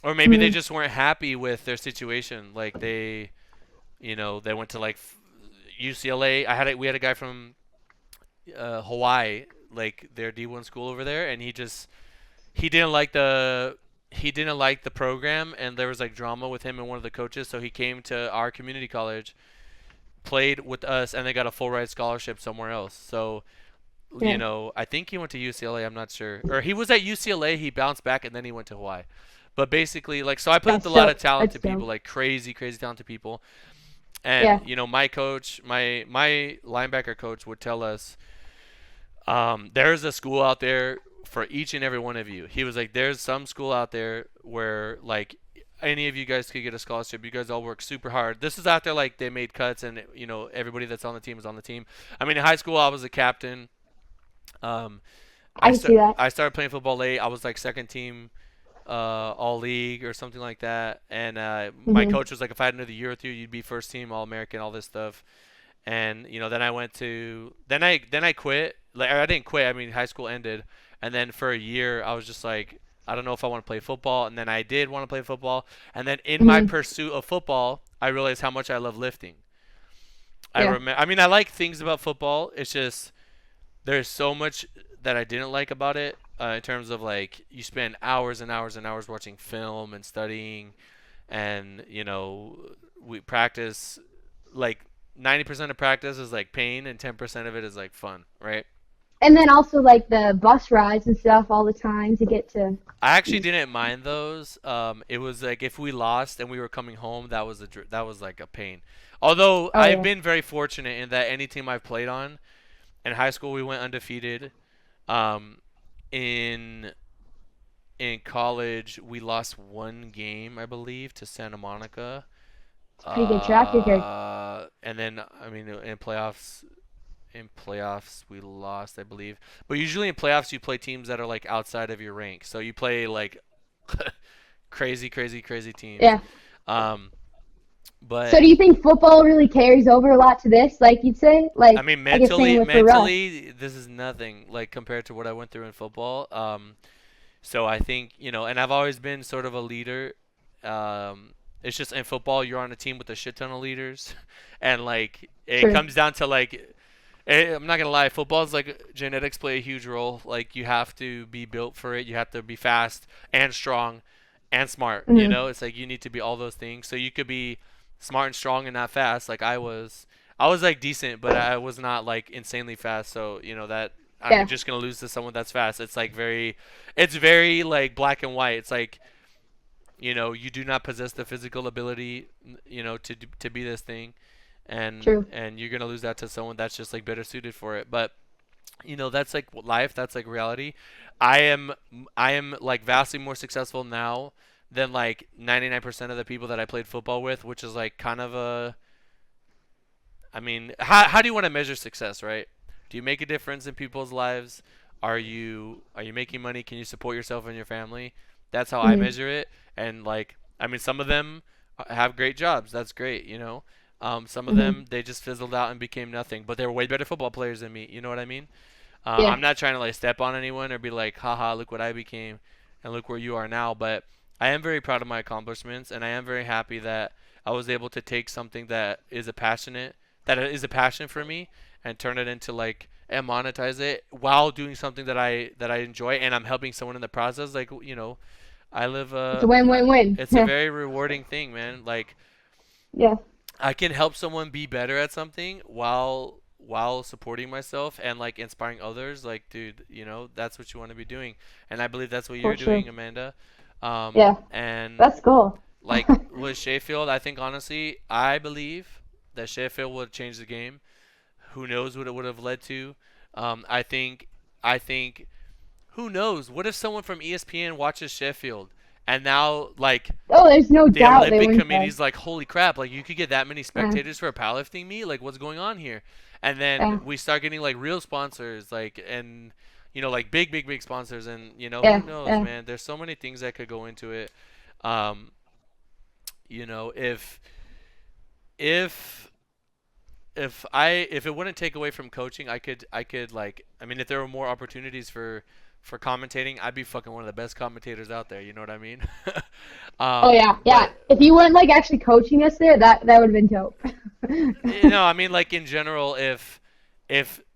[SPEAKER 2] or maybe they
[SPEAKER 1] Mm-hmm.
[SPEAKER 2] just weren't happy with their situation. Like they went to like UCLA. We had a guy from Hawaii, like their D1 school over there, and he didn't like the program, and there was like drama with him and one of the coaches. So he came to our community college, played with us, and they got a full ride scholarship somewhere else. So
[SPEAKER 1] Yeah.
[SPEAKER 2] I think he went to UCLA. I'm not sure, or he was at UCLA. He bounced back, and then he went to Hawaii. But basically, like, so I played with
[SPEAKER 1] That's
[SPEAKER 2] a lot of
[SPEAKER 1] dope. That's
[SPEAKER 2] talented people,
[SPEAKER 1] dope.
[SPEAKER 2] like crazy, crazy talented people. And
[SPEAKER 1] Yeah.
[SPEAKER 2] my coach, my linebacker coach would tell us, there's a school out there for each and every one of you. He was like, there's some school out there where like any of you guys could get a scholarship. You guys all work super hard. This is after like they made cuts and everybody that's on the team is on the team. I mean, in high school I was a captain. Um,
[SPEAKER 1] I can see that.
[SPEAKER 2] I started playing football late. I was like second team all league or something like that. And my
[SPEAKER 1] Hmm.
[SPEAKER 2] coach was like, if I had another year with you, you'd be first team All American, all this stuff. And then I went to then I quit. Like I didn't quit. I mean, high school ended, and then for a year I was just like, I don't know if I want to play football. And then I did want to play football. And then in my
[SPEAKER 1] Hmm.
[SPEAKER 2] pursuit of football, I realized how much I love lifting.
[SPEAKER 1] Yeah.
[SPEAKER 2] I mean, I like things about football. It's just there's so much that I didn't like about it in terms of like you spend hours and hours and hours watching film and studying, and we practice like 90% of practice is like pain and 10% of it is like fun, right?
[SPEAKER 1] And then also like the bus rides and stuff all the time to get to.
[SPEAKER 2] I actually didn't mind those. It was like if we lost and we were coming home, that was like a pain. Although
[SPEAKER 1] Oh
[SPEAKER 2] I've
[SPEAKER 1] yeah.
[SPEAKER 2] been very fortunate in that any team I've played on, in high school we went undefeated. Um, in college we lost one game, I believe, to Santa Monica.
[SPEAKER 1] It's a pretty good track record.
[SPEAKER 2] And then I mean in playoffs we lost, I believe. But usually in playoffs you play teams that are like outside of your rank. So you play like crazy, crazy, crazy teams.
[SPEAKER 1] Yeah.
[SPEAKER 2] Um,
[SPEAKER 1] So
[SPEAKER 2] but
[SPEAKER 1] do you think football really carries over a lot to this? Like you'd say,
[SPEAKER 2] I
[SPEAKER 1] like
[SPEAKER 2] mean
[SPEAKER 1] I guess same with for Russ.
[SPEAKER 2] mentally, this is nothing like compared to what I went through in football. So I think and I've always been sort of a leader. It's just in football you're on a team with a shit ton of leaders, and like it
[SPEAKER 1] True.
[SPEAKER 2] comes down to like I'm not gonna lie, football's like genetics play a huge role. Like you have to be built for it. You have to be fast and strong and smart.
[SPEAKER 1] Hmm.
[SPEAKER 2] It's like you need to be all those things. So you could be smart and strong and not fast. Like I was. I was like decent, but I was not like insanely fast. So that I'm
[SPEAKER 1] Yeah.
[SPEAKER 2] just gonna lose to someone that's fast. It's very like black and white. It's like you do not possess the physical ability, to be this thing, and
[SPEAKER 1] True.
[SPEAKER 2] you're gonna lose that to someone that's just like better suited for it. But that's like life. That's like reality. I am I am like vastly more successful now than like 99% of the people that I played football with, which is like kind of a. I mean, how do you want to measure success, right? Do you make a difference in people's lives? Are you making money? Can you support yourself and your family? That's how I
[SPEAKER 1] Mhm.
[SPEAKER 2] measure it. And like, I mean, some of them have great jobs. That's great, you know. Some of
[SPEAKER 1] Mhm.
[SPEAKER 2] them they just fizzled out and became nothing, but they're way better football players than me. You know what I mean?
[SPEAKER 1] Yeah.
[SPEAKER 2] I'm not trying to like step on anyone or be like, haha, look what I became and look where you are now. But I am very proud of my accomplishments, and I am very happy that I was able to take something that is a passion for me and turn it into like and monetize it while doing something that I enjoy, and I'm helping someone in the process. Like I live
[SPEAKER 1] It's a win-win-win.
[SPEAKER 2] it's a very rewarding thing, man. Like
[SPEAKER 1] Yeah,
[SPEAKER 2] I can help someone be better at something while supporting myself and like inspiring others. Like, dude, that's what you want to be doing, and I believe that's what
[SPEAKER 1] for
[SPEAKER 2] you're
[SPEAKER 1] sure.
[SPEAKER 2] doing, Amanda.
[SPEAKER 1] Yeah,
[SPEAKER 2] And
[SPEAKER 1] that's cool.
[SPEAKER 2] like with Sheffield, I think honestly, I believe that Sheffield would change the game. Who knows what it would have led to? I think who knows? What if someone from ESPN watches Sheffield and now like
[SPEAKER 1] Oh, there's no
[SPEAKER 2] the
[SPEAKER 1] doubt they
[SPEAKER 2] Olympic
[SPEAKER 1] wouldn't say.
[SPEAKER 2] Committee's like, holy crap, like you could get that many
[SPEAKER 1] Yeah,
[SPEAKER 2] spectators for a powerlifting meet? Like what's going on here? And then
[SPEAKER 1] yeah,
[SPEAKER 2] we start getting like real sponsors, like and like big, big, big sponsors, and who
[SPEAKER 1] yeah,
[SPEAKER 2] knows,
[SPEAKER 1] yeah.
[SPEAKER 2] man? There's so many things that could go into it. Um, if if it wouldn't take away from coaching, I could like I mean if there were more opportunities for commentating, I'd be fucking one of the best commentators out there, you know what I mean?
[SPEAKER 1] Oh yeah, yeah.
[SPEAKER 2] But
[SPEAKER 1] If you weren't like actually coaching us there, that would have been dope.
[SPEAKER 2] I mean like in general if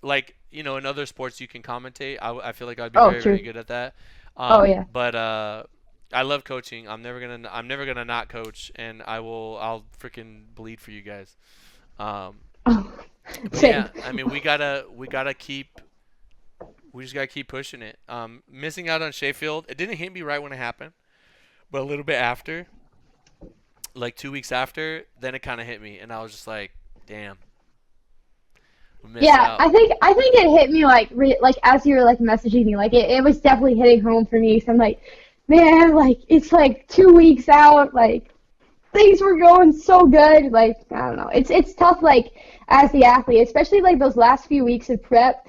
[SPEAKER 2] like in other sports you can commentate, I feel like I'd be
[SPEAKER 1] Oh,
[SPEAKER 2] very very
[SPEAKER 1] true.
[SPEAKER 2] good at that.
[SPEAKER 1] Oh yeah.
[SPEAKER 2] But I love coaching. I'm never gonna not coach, and I'll freaking bleed for you guys. Um,
[SPEAKER 1] Oh,
[SPEAKER 2] but
[SPEAKER 1] same.
[SPEAKER 2] yeah, I mean we just gotta keep pushing it. Missing out on Sheffield, it didn't hit me right when it happened, but a little bit after, like 2 weeks after, then it kind of hit me, and I was just like, damn, we missed
[SPEAKER 1] Yeah,
[SPEAKER 2] out.
[SPEAKER 1] I think it hit me like as you were like messaging me, like it was definitely hitting home for me. So I'm like, man, like it's like 2 weeks out, like things were going so good. Like I don't know, it's tough like as the athlete, especially like those last few weeks of prep,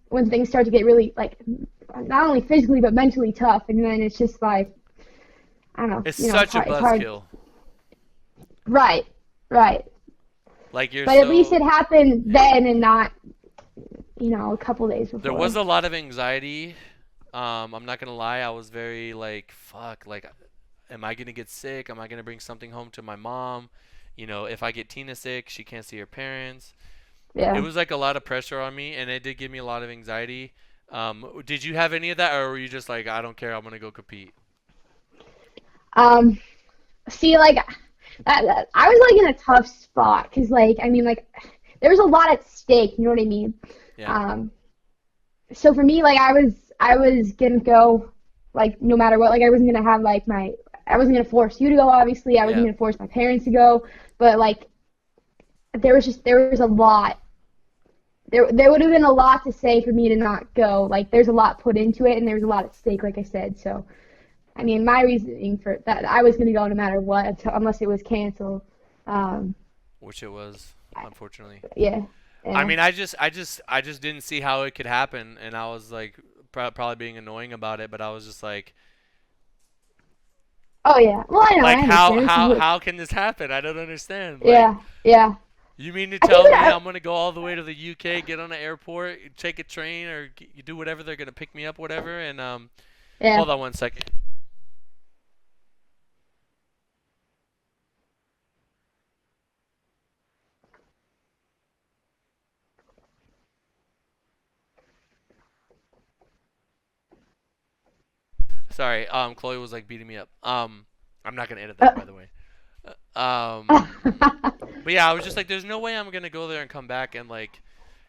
[SPEAKER 1] when things start to get really like not only physically but mentally tough, and then it's just like I don't know,
[SPEAKER 2] It's
[SPEAKER 1] it's
[SPEAKER 2] such a
[SPEAKER 1] hard, it's hard.
[SPEAKER 2] buzzkill.
[SPEAKER 1] Right, right.
[SPEAKER 2] Like you're
[SPEAKER 1] But at least
[SPEAKER 2] so
[SPEAKER 1] it happened then and not a couple days
[SPEAKER 2] there was
[SPEAKER 1] before.
[SPEAKER 2] a lot of anxiety. I'm not gonna lie, I was very like, fuck, like, am I gonna get sick? Am I gonna bring something home to my mom? If I get Tina sick, she can't see her parents. It
[SPEAKER 1] Yeah.
[SPEAKER 2] was like a lot of pressure on me, and it did give me a lot of anxiety. Did you have any of that, or were you just like, I don't care, I'm gonna go compete?
[SPEAKER 1] Um, See, like I was like in a tough spot because, like, I mean, like, there was a lot at stake. You know what I mean?
[SPEAKER 2] Yeah,
[SPEAKER 1] Um, so for me, like, I was gonna go, like, no matter what. Like, I wasn't gonna have like I wasn't gonna force you to go. Obviously, I wasn't
[SPEAKER 2] yeah.
[SPEAKER 1] gonna force my parents to go. But like, there was a lot. There would have been a lot to say for me to not go. Like, there's a lot put into it, and there's a lot at stake, like I said. So. I mean, my reasoning for that, I was going to go no matter what, unless it was canceled. Um,
[SPEAKER 2] Which it was, unfortunately.
[SPEAKER 1] yeah,
[SPEAKER 2] I
[SPEAKER 1] yeah.
[SPEAKER 2] mean, I just didn't see how it could happen, and I was like, probably being annoying about it, but I was just
[SPEAKER 1] Oh yeah. Well, I know, I
[SPEAKER 2] like, how
[SPEAKER 1] understand. This is
[SPEAKER 2] how
[SPEAKER 1] what,
[SPEAKER 2] how can this happen? I don't understand. Like,
[SPEAKER 1] yeah, yeah.
[SPEAKER 2] you mean to
[SPEAKER 1] I think
[SPEAKER 2] tell me
[SPEAKER 1] that,
[SPEAKER 2] I'm gonna go all the way to the UK, get on an airport, take a train, or you do whatever they're gonna pick me up, whatever? And
[SPEAKER 1] yeah.
[SPEAKER 2] hold on one second. Sorry, Chloe was like beating me up. I'm not gonna edit that, by the way. But yeah, I was just like, there's no way I'm gonna go there and come back, and like,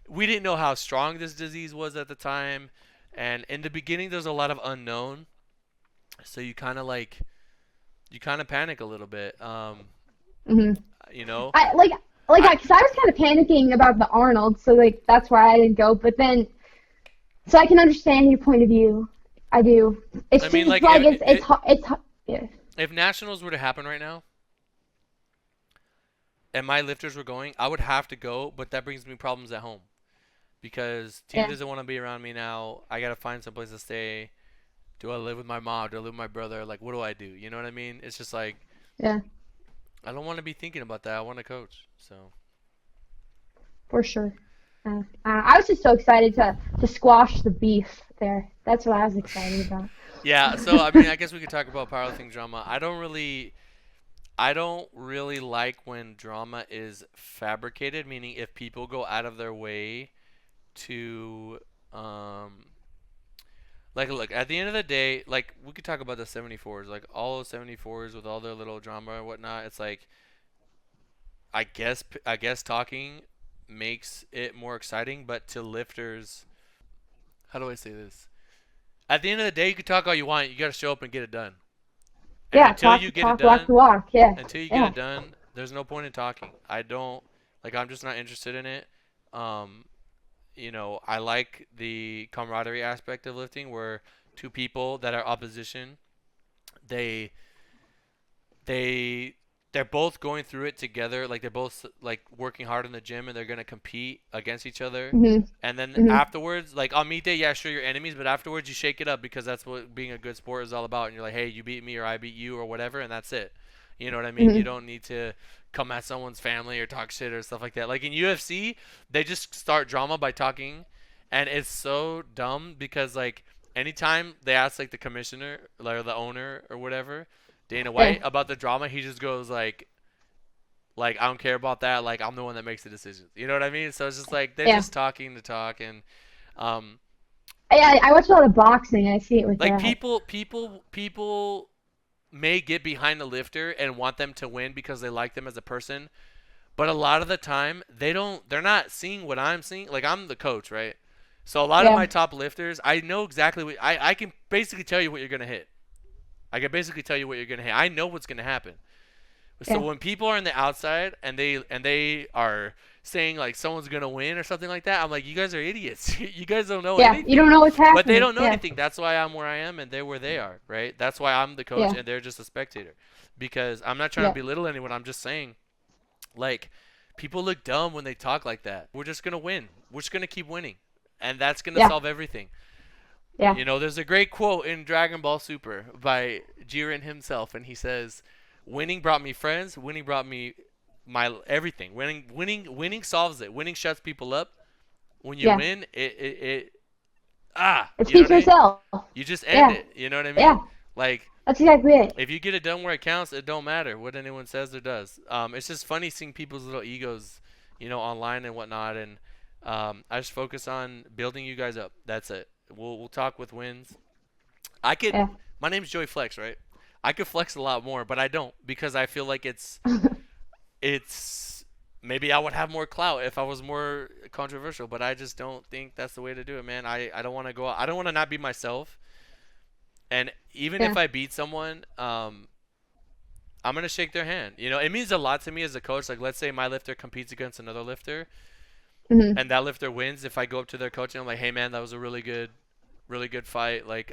[SPEAKER 2] we didn't know how strong this disease was at the time, and in the beginning there's a lot of unknown, so you kind of panic a little bit.
[SPEAKER 1] hmm
[SPEAKER 2] You know,
[SPEAKER 1] I like
[SPEAKER 2] I
[SPEAKER 1] because I was kind of panicking about the Arnold, so like that's why I didn't go. But then, so I can understand your point of view. I do. It's
[SPEAKER 2] I mean
[SPEAKER 1] just
[SPEAKER 2] like
[SPEAKER 1] like it's yeah.
[SPEAKER 2] if nationals were to happen right now and my lifters were going, I would have to go, but that brings me problems at home because team
[SPEAKER 1] Yeah.
[SPEAKER 2] doesn't want to be around me now. I gotta find some place to stay. Do I live with my mom? Do I live with my brother? Like, what do I do? You know what I mean? It's just like
[SPEAKER 1] Yeah.
[SPEAKER 2] I don't want to be thinking about that. I want to coach. So
[SPEAKER 1] For sure. I was just so excited to squash the beef there. That's what I was excited about.
[SPEAKER 2] yeah. So I mean, I guess we could talk about powerlifting drama. I don't really like when drama is fabricated. Meaning, if people go out of their way to um like, look, at the end of the day, like, we could talk about the 74s, like all those 74s with all their little drama and whatnot. It's like, I guess talking makes it more exciting, but to lifters, how do I say this? At the end of the day, you can talk all you want. You got to show up and get it done. And
[SPEAKER 1] Yeah,
[SPEAKER 2] until
[SPEAKER 1] talk
[SPEAKER 2] you
[SPEAKER 1] the
[SPEAKER 2] get it
[SPEAKER 1] talk, walk
[SPEAKER 2] done,
[SPEAKER 1] the walk. Yeah.
[SPEAKER 2] until you get
[SPEAKER 1] Yeah.
[SPEAKER 2] it done, there's no point in talking. I don't like. I'm just not interested in it. Um, I like the camaraderie aspect of lifting, where two people that are opposition, they they they're both going through it together. Like, they're both like working hard in the gym, and they're gonna compete against each other.
[SPEAKER 1] Mhm.
[SPEAKER 2] And then
[SPEAKER 1] Mhm.
[SPEAKER 2] afterwards, like on meet day, yeah, sure, you're enemies, but afterwards you shake it up, because that's what being a good sport is all about. And you're like, hey, you beat me or I beat you or whatever, and that's it. You know what I mean? You
[SPEAKER 1] Mhm.
[SPEAKER 2] don't need to come at someone's family or talk shit or stuff like that. Like in UFC, they just start drama by talking, and it's so dumb because, like, anytime they ask like the commissioner, like, or the owner or whatever, Dana
[SPEAKER 1] Yeah.
[SPEAKER 2] White, about the drama, he just goes like, I don't care about that. Like, I'm the one that makes the decisions. You know what I mean? So it's just like they're
[SPEAKER 1] Yeah.
[SPEAKER 2] just talking to talk, and um,
[SPEAKER 1] I watch a lot of boxing. I see it with
[SPEAKER 2] like,
[SPEAKER 1] that.
[SPEAKER 2] people may get behind the lifter and want them to win because they like them as a person, but a lot of the time they don't. They're not seeing what I'm seeing. Like, I'm the coach, right? So a lot of
[SPEAKER 1] Yeah.
[SPEAKER 2] my top lifters, I know exactly what I can basically tell you what you're gonna hit. I can basically tell you what you're gonna hit. I know what's gonna happen. So
[SPEAKER 1] Yeah.
[SPEAKER 2] when people are on the outside and they are saying like someone's gonna win or something like that, I'm like, you guys are idiots. You guys don't know
[SPEAKER 1] Yeah. You
[SPEAKER 2] anything.
[SPEAKER 1] don't know what's
[SPEAKER 2] But they
[SPEAKER 1] happening.
[SPEAKER 2] don't know
[SPEAKER 1] Yeah.
[SPEAKER 2] anything. That's why I'm where I am and they're where they are, right? That's why I'm the coach
[SPEAKER 1] Yeah.
[SPEAKER 2] and they're just a spectator. Because I'm not trying to
[SPEAKER 1] Yeah.
[SPEAKER 2] belittle anyone. I'm just saying, like, people look dumb when they talk like that. We're just gonna win. We're just gonna keep winning, and that's gonna
[SPEAKER 1] Yeah.
[SPEAKER 2] solve everything.
[SPEAKER 1] Yeah.
[SPEAKER 2] There's a great quote in Dragon Ball Super by Jiren himself, and he says, "Winning brought me friends. Winning brought me my everything. Winning solves it. Winning shuts people up. When you
[SPEAKER 1] Yeah.
[SPEAKER 2] win,
[SPEAKER 1] It
[SPEAKER 2] you know
[SPEAKER 1] speaks
[SPEAKER 2] what
[SPEAKER 1] for
[SPEAKER 2] I mean?
[SPEAKER 1] itself.
[SPEAKER 2] You just end
[SPEAKER 1] Yeah.
[SPEAKER 2] it. You know what I
[SPEAKER 1] Yeah.
[SPEAKER 2] mean? Like,
[SPEAKER 1] That's exactly it.
[SPEAKER 2] if you get it done where it counts, it don't matter what anyone says or does. It's just funny seeing people's little egos, online and whatnot, and I just focus on building you guys up. That's it. We'll talk with wins. I could.
[SPEAKER 1] Yeah.
[SPEAKER 2] My name's Joey Flex, right? I could flex a lot more, but I don't because I feel like it's maybe I would have more clout if I was more controversial, but I just don't think that's the way to do it, man. I don't want to go out. I don't want to not be myself. And even
[SPEAKER 1] Yeah.
[SPEAKER 2] if I beat someone, I'm gonna shake their hand. It means a lot to me as a coach. Like, let's say my lifter competes against another lifter,
[SPEAKER 1] Mhm.
[SPEAKER 2] and that lifter wins. If I go up to their coach and I'm like, "Hey, man, that was a really good fight. Like,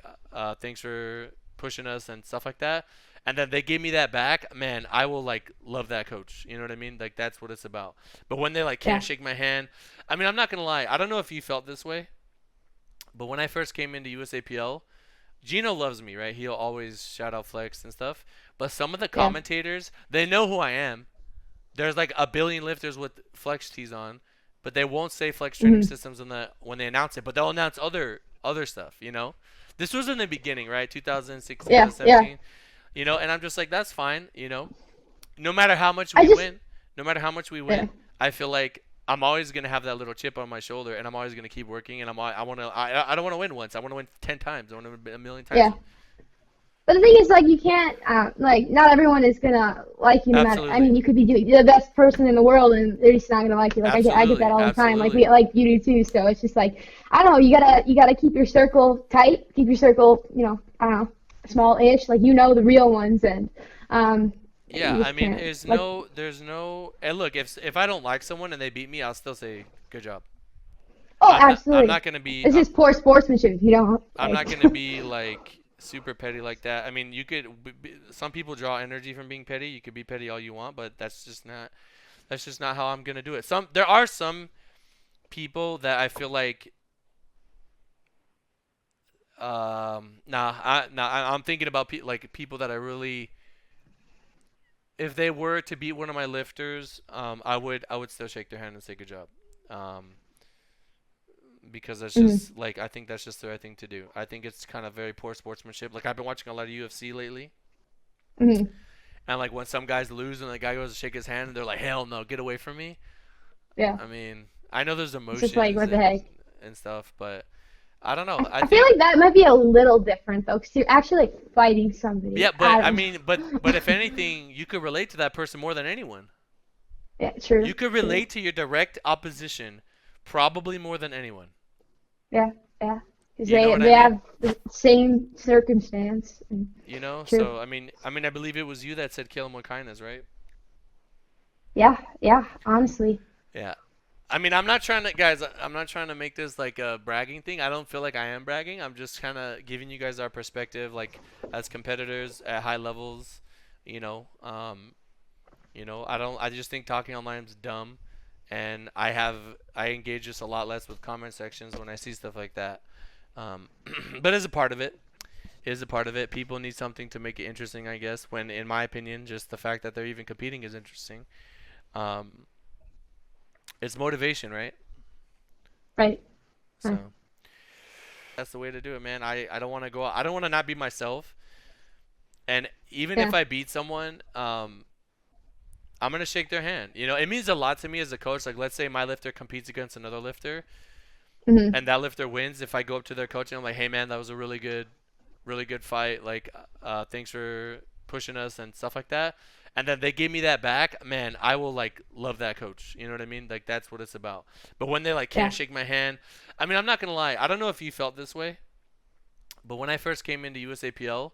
[SPEAKER 2] thanks for pushing us and stuff like that," and then they give me that back, man, I will like love that coach. You know what I mean? Like, that's what it's about. But when they like
[SPEAKER 1] Yeah.
[SPEAKER 2] can't shake my hand, I mean, I'm not gonna lie. I don't know if you felt this way, but when I first came into USAPL, Gino loves me, right? He'll always shout out Flex and stuff. But some of the
[SPEAKER 1] Yeah.
[SPEAKER 2] commentators, they know who I am. There's like a billion lifters with Flex tees on, but they won't say Flex training
[SPEAKER 1] Mhm.
[SPEAKER 2] systems when they announce it. But they'll announce other stuff. This was in the beginning, right? 2016,
[SPEAKER 1] Yeah. Yeah.
[SPEAKER 2] 2017. And I'm just like, that's fine. No matter how much
[SPEAKER 1] I
[SPEAKER 2] we
[SPEAKER 1] just.
[SPEAKER 2] win, no matter how much we
[SPEAKER 1] Yeah.
[SPEAKER 2] win, I feel like I'm always gonna have that little chip on my shoulder, and I'm always gonna keep working. And I don't want to win once. I want to win 10 times. I want to win a million times.
[SPEAKER 1] Yeah. But the thing is, like, you can't, like, not everyone is gonna like you no matter. I
[SPEAKER 2] Absolutely.
[SPEAKER 1] mean, you could be the best person in the world, and they're just not gonna like you. Like, I get
[SPEAKER 2] Absolutely.
[SPEAKER 1] that all the time. Like,
[SPEAKER 2] Absolutely.
[SPEAKER 1] you do too. So it's just like, I don't know. You gotta keep your circle tight. Keep your circle, I don't know, small-ish. Like, the real ones, and
[SPEAKER 2] Yeah,
[SPEAKER 1] you
[SPEAKER 2] I
[SPEAKER 1] just
[SPEAKER 2] mean,
[SPEAKER 1] can't. Like,
[SPEAKER 2] there's no, and look, if I don't like someone and they beat me, I'll still say good job.
[SPEAKER 1] oh,
[SPEAKER 2] I'm
[SPEAKER 1] absolutely.
[SPEAKER 2] not gonna be,
[SPEAKER 1] It's just poor sportsmanship if you don't
[SPEAKER 2] I'm
[SPEAKER 1] like.
[SPEAKER 2] not gonna be like super petty like that. I mean, you could, some people draw energy from being petty. You could be petty all you want, but that's just not how I'm gonna do it. There are some people that I feel like I'm thinking about like people that I really, if they were to beat one of my lifters, I would still shake their hand and say good job. Um, because that's
[SPEAKER 1] Mhm.
[SPEAKER 2] just like I think that's just the right thing to do. I think it's kind of very poor sportsmanship. Like I've been watching a lot of UFC lately,
[SPEAKER 1] Mhm.
[SPEAKER 2] and like when some guys lose and the guy goes to shake his hand and they're like, "Hell no, get away from me."
[SPEAKER 1] Yeah.
[SPEAKER 2] I mean, I know there's
[SPEAKER 1] It's just like
[SPEAKER 2] emotions
[SPEAKER 1] what the
[SPEAKER 2] and
[SPEAKER 1] heck.
[SPEAKER 2] stuff, but I don't know. I
[SPEAKER 1] I feel
[SPEAKER 2] think
[SPEAKER 1] like that might be a little different though, because you're actually like fighting somebody.
[SPEAKER 2] yeah, but
[SPEAKER 1] I
[SPEAKER 2] I
[SPEAKER 1] don't
[SPEAKER 2] mean, but
[SPEAKER 1] know.
[SPEAKER 2] if anything, you could relate to that person more than anyone.
[SPEAKER 1] Yeah,
[SPEAKER 2] You
[SPEAKER 1] true,
[SPEAKER 2] could
[SPEAKER 1] true.
[SPEAKER 2] relate to your direct opposition probably more than anyone.
[SPEAKER 1] Yeah, yeah. Because
[SPEAKER 2] You know what
[SPEAKER 1] they
[SPEAKER 2] I mean?
[SPEAKER 1] have the same circumstance. And,
[SPEAKER 2] You know?
[SPEAKER 1] true.
[SPEAKER 2] So I mean I believe it was you that said kill him with kindness, right?
[SPEAKER 1] Yeah, yeah. Honestly.
[SPEAKER 2] Yeah. I mean, I'm not trying to, guys. I'm not trying to make this like a bragging thing. I don't feel like I am bragging. I'm just kind of giving you guys our perspective, like as competitors at high levels. You know, I don't. I just think talking online is dumb, and I engage just a lot less with comment sections when I see stuff like that. Um, but as a part of it, is a part of it. People need something to make it interesting, I guess. When, in my opinion, just the fact that they're even competing is interesting. Um, it's motivation, right?
[SPEAKER 1] Right. Right.
[SPEAKER 2] So. That's the way to do it, man. I don't want to go out. I don't want to not be myself. And even
[SPEAKER 1] Yeah.
[SPEAKER 2] if I beat someone, I'm gonna shake their hand. It means a lot to me as a coach. Like, let's say my lifter competes against another lifter,
[SPEAKER 1] Hmm.
[SPEAKER 2] and that lifter wins. If I go up to their coach and I'm like, "Hey, man, that was a really good fight. Like, thanks for pushing us and stuff like that," and then they give me that back, man, I will like love that coach. You know what I mean? Like, that's what it's about. But when they like
[SPEAKER 1] Yeah.
[SPEAKER 2] can't shake my hand, I mean, I'm not gonna lie. I don't know if you felt this way, but when I first came into USAPL,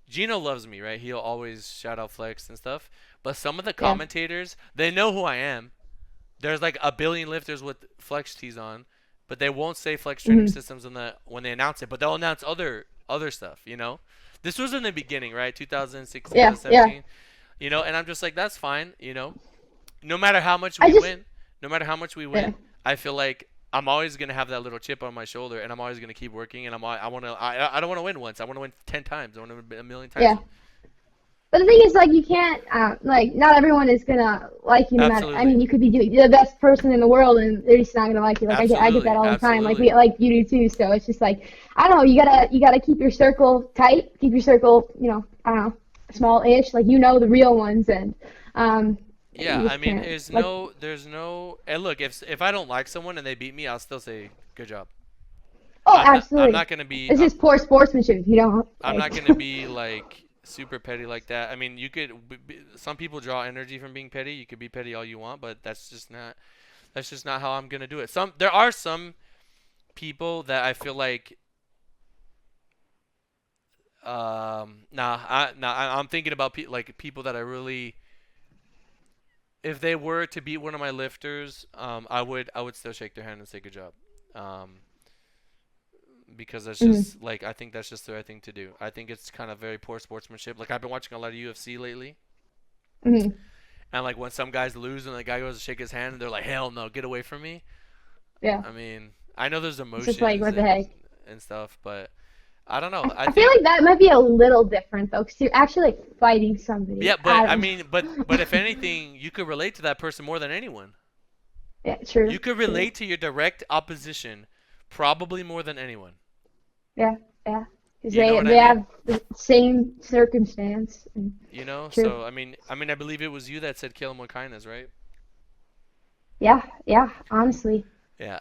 [SPEAKER 2] Gino loves me, right? He'll always shout out Flex and stuff. But some of the
[SPEAKER 1] Yeah.
[SPEAKER 2] commentators, they know who I am. There's like a billion lifters with Flex tees on, but they won't say Flex training
[SPEAKER 1] Hmm.
[SPEAKER 2] systems when they announce it. But they'll announce other stuff. This was in the beginning, right? 2006,
[SPEAKER 1] Yeah. Yeah.
[SPEAKER 2] 2017. And I'm just like, that's fine. No matter how much
[SPEAKER 1] I
[SPEAKER 2] we
[SPEAKER 1] just.
[SPEAKER 2] win, no matter how much we
[SPEAKER 1] Yeah.
[SPEAKER 2] win, I feel like I'm always gonna have that little chip on my shoulder, and I'm always gonna keep working. And I don't want to win once. I want to win 10 times. I want to win a million times.
[SPEAKER 1] Yeah. But the thing is, like, you can't, like, not everyone is gonna like you no matter. I
[SPEAKER 2] Absolutely,
[SPEAKER 1] mean, you could be the best person in the world, and they're just not gonna like you. Like, I get that
[SPEAKER 2] absolutely,
[SPEAKER 1] all the time. Like,
[SPEAKER 2] absolutely.
[SPEAKER 1] like you do too. So it's just like, I don't know. You gotta keep your circle tight. Keep your circle, I don't know, small-ish. Like, the real ones, and
[SPEAKER 2] Yeah,
[SPEAKER 1] you
[SPEAKER 2] I
[SPEAKER 1] just
[SPEAKER 2] mean,
[SPEAKER 1] can't. Like,
[SPEAKER 2] there's no. And look, if I don't like someone and they beat me, I'll still say good job.
[SPEAKER 1] oh,
[SPEAKER 2] I'm
[SPEAKER 1] absolutely.
[SPEAKER 2] not gonna be.
[SPEAKER 1] It's just poor sportsmanship if you don't
[SPEAKER 2] I'm
[SPEAKER 1] like.
[SPEAKER 2] not gonna be like super petty like that. I mean, you could. Some people draw energy from being petty. You could be petty all you want, but that's just not. That's just not how I'm gonna do it. There are some people that I feel like. I'm thinking about like people that I really, if they were to beat one of my lifters, I would still shake their hand and say good job. Um, because that's
[SPEAKER 1] Mhm.
[SPEAKER 2] just like I think that's just the right thing to do. I think it's kind of very poor sportsmanship. Like I've been watching a lot of UFC lately,
[SPEAKER 1] Mhm.
[SPEAKER 2] and like when some guys lose and the guy goes to shake his hand and they're like, "Hell no, get away from me."
[SPEAKER 1] Yeah.
[SPEAKER 2] I mean, I know there's
[SPEAKER 1] It's just like
[SPEAKER 2] emotions
[SPEAKER 1] what the
[SPEAKER 2] and
[SPEAKER 1] heck.
[SPEAKER 2] stuff, but I don't know. I
[SPEAKER 1] I feel
[SPEAKER 2] think
[SPEAKER 1] like that might be a little different though, because you're actually like fighting somebody.
[SPEAKER 2] yeah, but
[SPEAKER 1] I
[SPEAKER 2] I
[SPEAKER 1] don't
[SPEAKER 2] mean, but if anything, you could relate to that person more than anyone.
[SPEAKER 1] Yeah, true,
[SPEAKER 2] You could
[SPEAKER 1] true.
[SPEAKER 2] relate to your direct opposition probably more than anyone.
[SPEAKER 1] Yeah, yeah. Because
[SPEAKER 2] You know what I
[SPEAKER 1] they
[SPEAKER 2] mean?
[SPEAKER 1] have the same circumstance. And, true.
[SPEAKER 2] So I mean I believe it was you that said kill him with kindness, right?
[SPEAKER 1] Yeah, yeah. Honestly.
[SPEAKER 2] Yeah.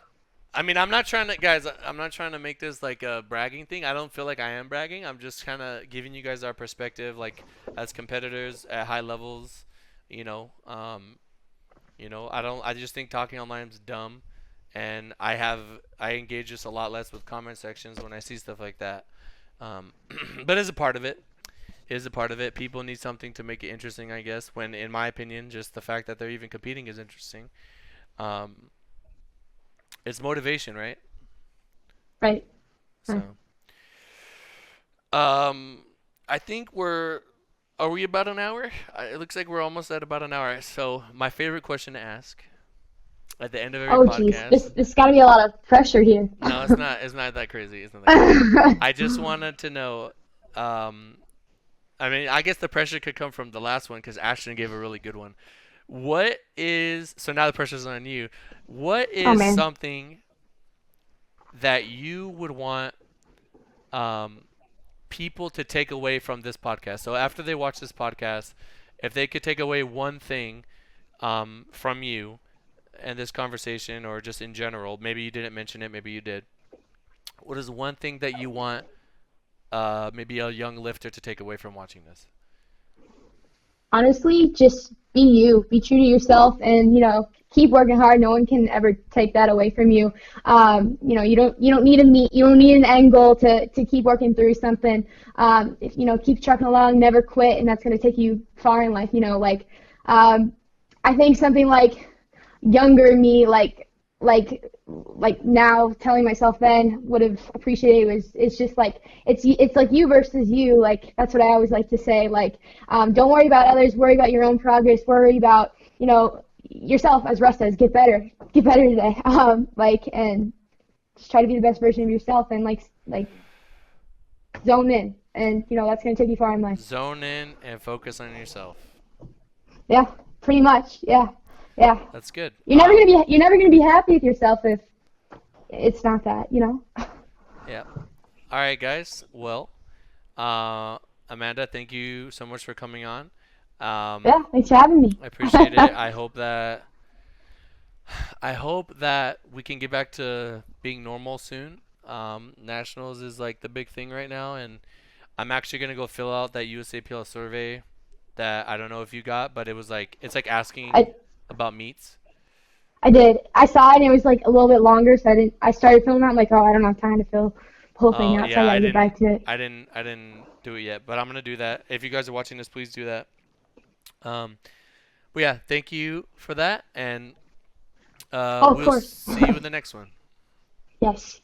[SPEAKER 2] I mean, I'm not trying to, guys. I'm not trying to make this like a bragging thing. I don't feel like I am bragging. I'm just kind of giving you guys our perspective, like as competitors at high levels. You know, um, I don't. I just think talking online is dumb, and I engage just a lot less with comment sections when I see stuff like that. Um, but as a part of it, is a part of it. People need something to make it interesting, I guess. When, in my opinion, just the fact that they're even competing is interesting. Um, it's motivation, right?
[SPEAKER 1] Right. Right.
[SPEAKER 2] So. Um, I think we're. Are we about an hour? It looks like we're almost at about an hour. So my favorite question to ask: at the end of every
[SPEAKER 1] Oh, geez,
[SPEAKER 2] podcast.
[SPEAKER 1] this got to be a lot of pressure here.
[SPEAKER 2] No, it's not. It's not that crazy. It's not that crazy. I just wanted to know. Um, I mean, I guess the pressure could come from the last one because Ashton gave a really good one. What is so now the pressure's on you? What
[SPEAKER 1] Oh
[SPEAKER 2] is
[SPEAKER 1] man.
[SPEAKER 2] something that you would want um, people to take away from this podcast? So after they watch this podcast, if they could take away one thing from you and this conversation, or just in general, maybe you didn't mention it, maybe you did. What is one thing that you want maybe a young lifter to take away from watching this?
[SPEAKER 1] Honestly, just be you, be true to yourself, and keep working hard. No one can ever take that away from you. You don't need a meet, you don't need an end goal to keep working through something. If keep trucking along, never quit, and that's going to take you far in life. I think something like younger me, like now telling myself then would have appreciated was it's just like it's like you versus you. Like that's what I always like to say. Like don't worry about others, worry about your own progress, worry about yourself. As Russ says, get better today. And just try to be the best version of yourself, and like zone in, and that's going to take you far in life.
[SPEAKER 2] Zone in and focus on yourself.
[SPEAKER 1] Yeah, pretty much. Yeah. Yeah.
[SPEAKER 2] That's good.
[SPEAKER 1] You're never gonna be happy with yourself if it's not that.
[SPEAKER 2] Yeah. All right, guys. Well, Amanda, thank you so much for coming on.
[SPEAKER 1] Yeah, thanks for having me.
[SPEAKER 2] I appreciate it. I hope that we can get back to being normal soon. Nationals is like the big thing right now, and I'm actually gonna go fill out that USAPL survey that I don't know if you got, but it's like asking
[SPEAKER 1] I
[SPEAKER 2] about meets.
[SPEAKER 1] I did. I saw it and it was like a little bit longer, so I started filling out. I'm like, oh, I don't have time to fill the whole thing
[SPEAKER 2] Oh
[SPEAKER 1] out, so I
[SPEAKER 2] yeah,
[SPEAKER 1] gotta get back to it.
[SPEAKER 2] I didn't do it yet, but I'm gonna do that. If you guys are watching this, please do that. Um, but yeah, thank you for that, and
[SPEAKER 1] Oh, of
[SPEAKER 2] we'll
[SPEAKER 1] course.
[SPEAKER 2] see you in the next one.
[SPEAKER 1] Yes.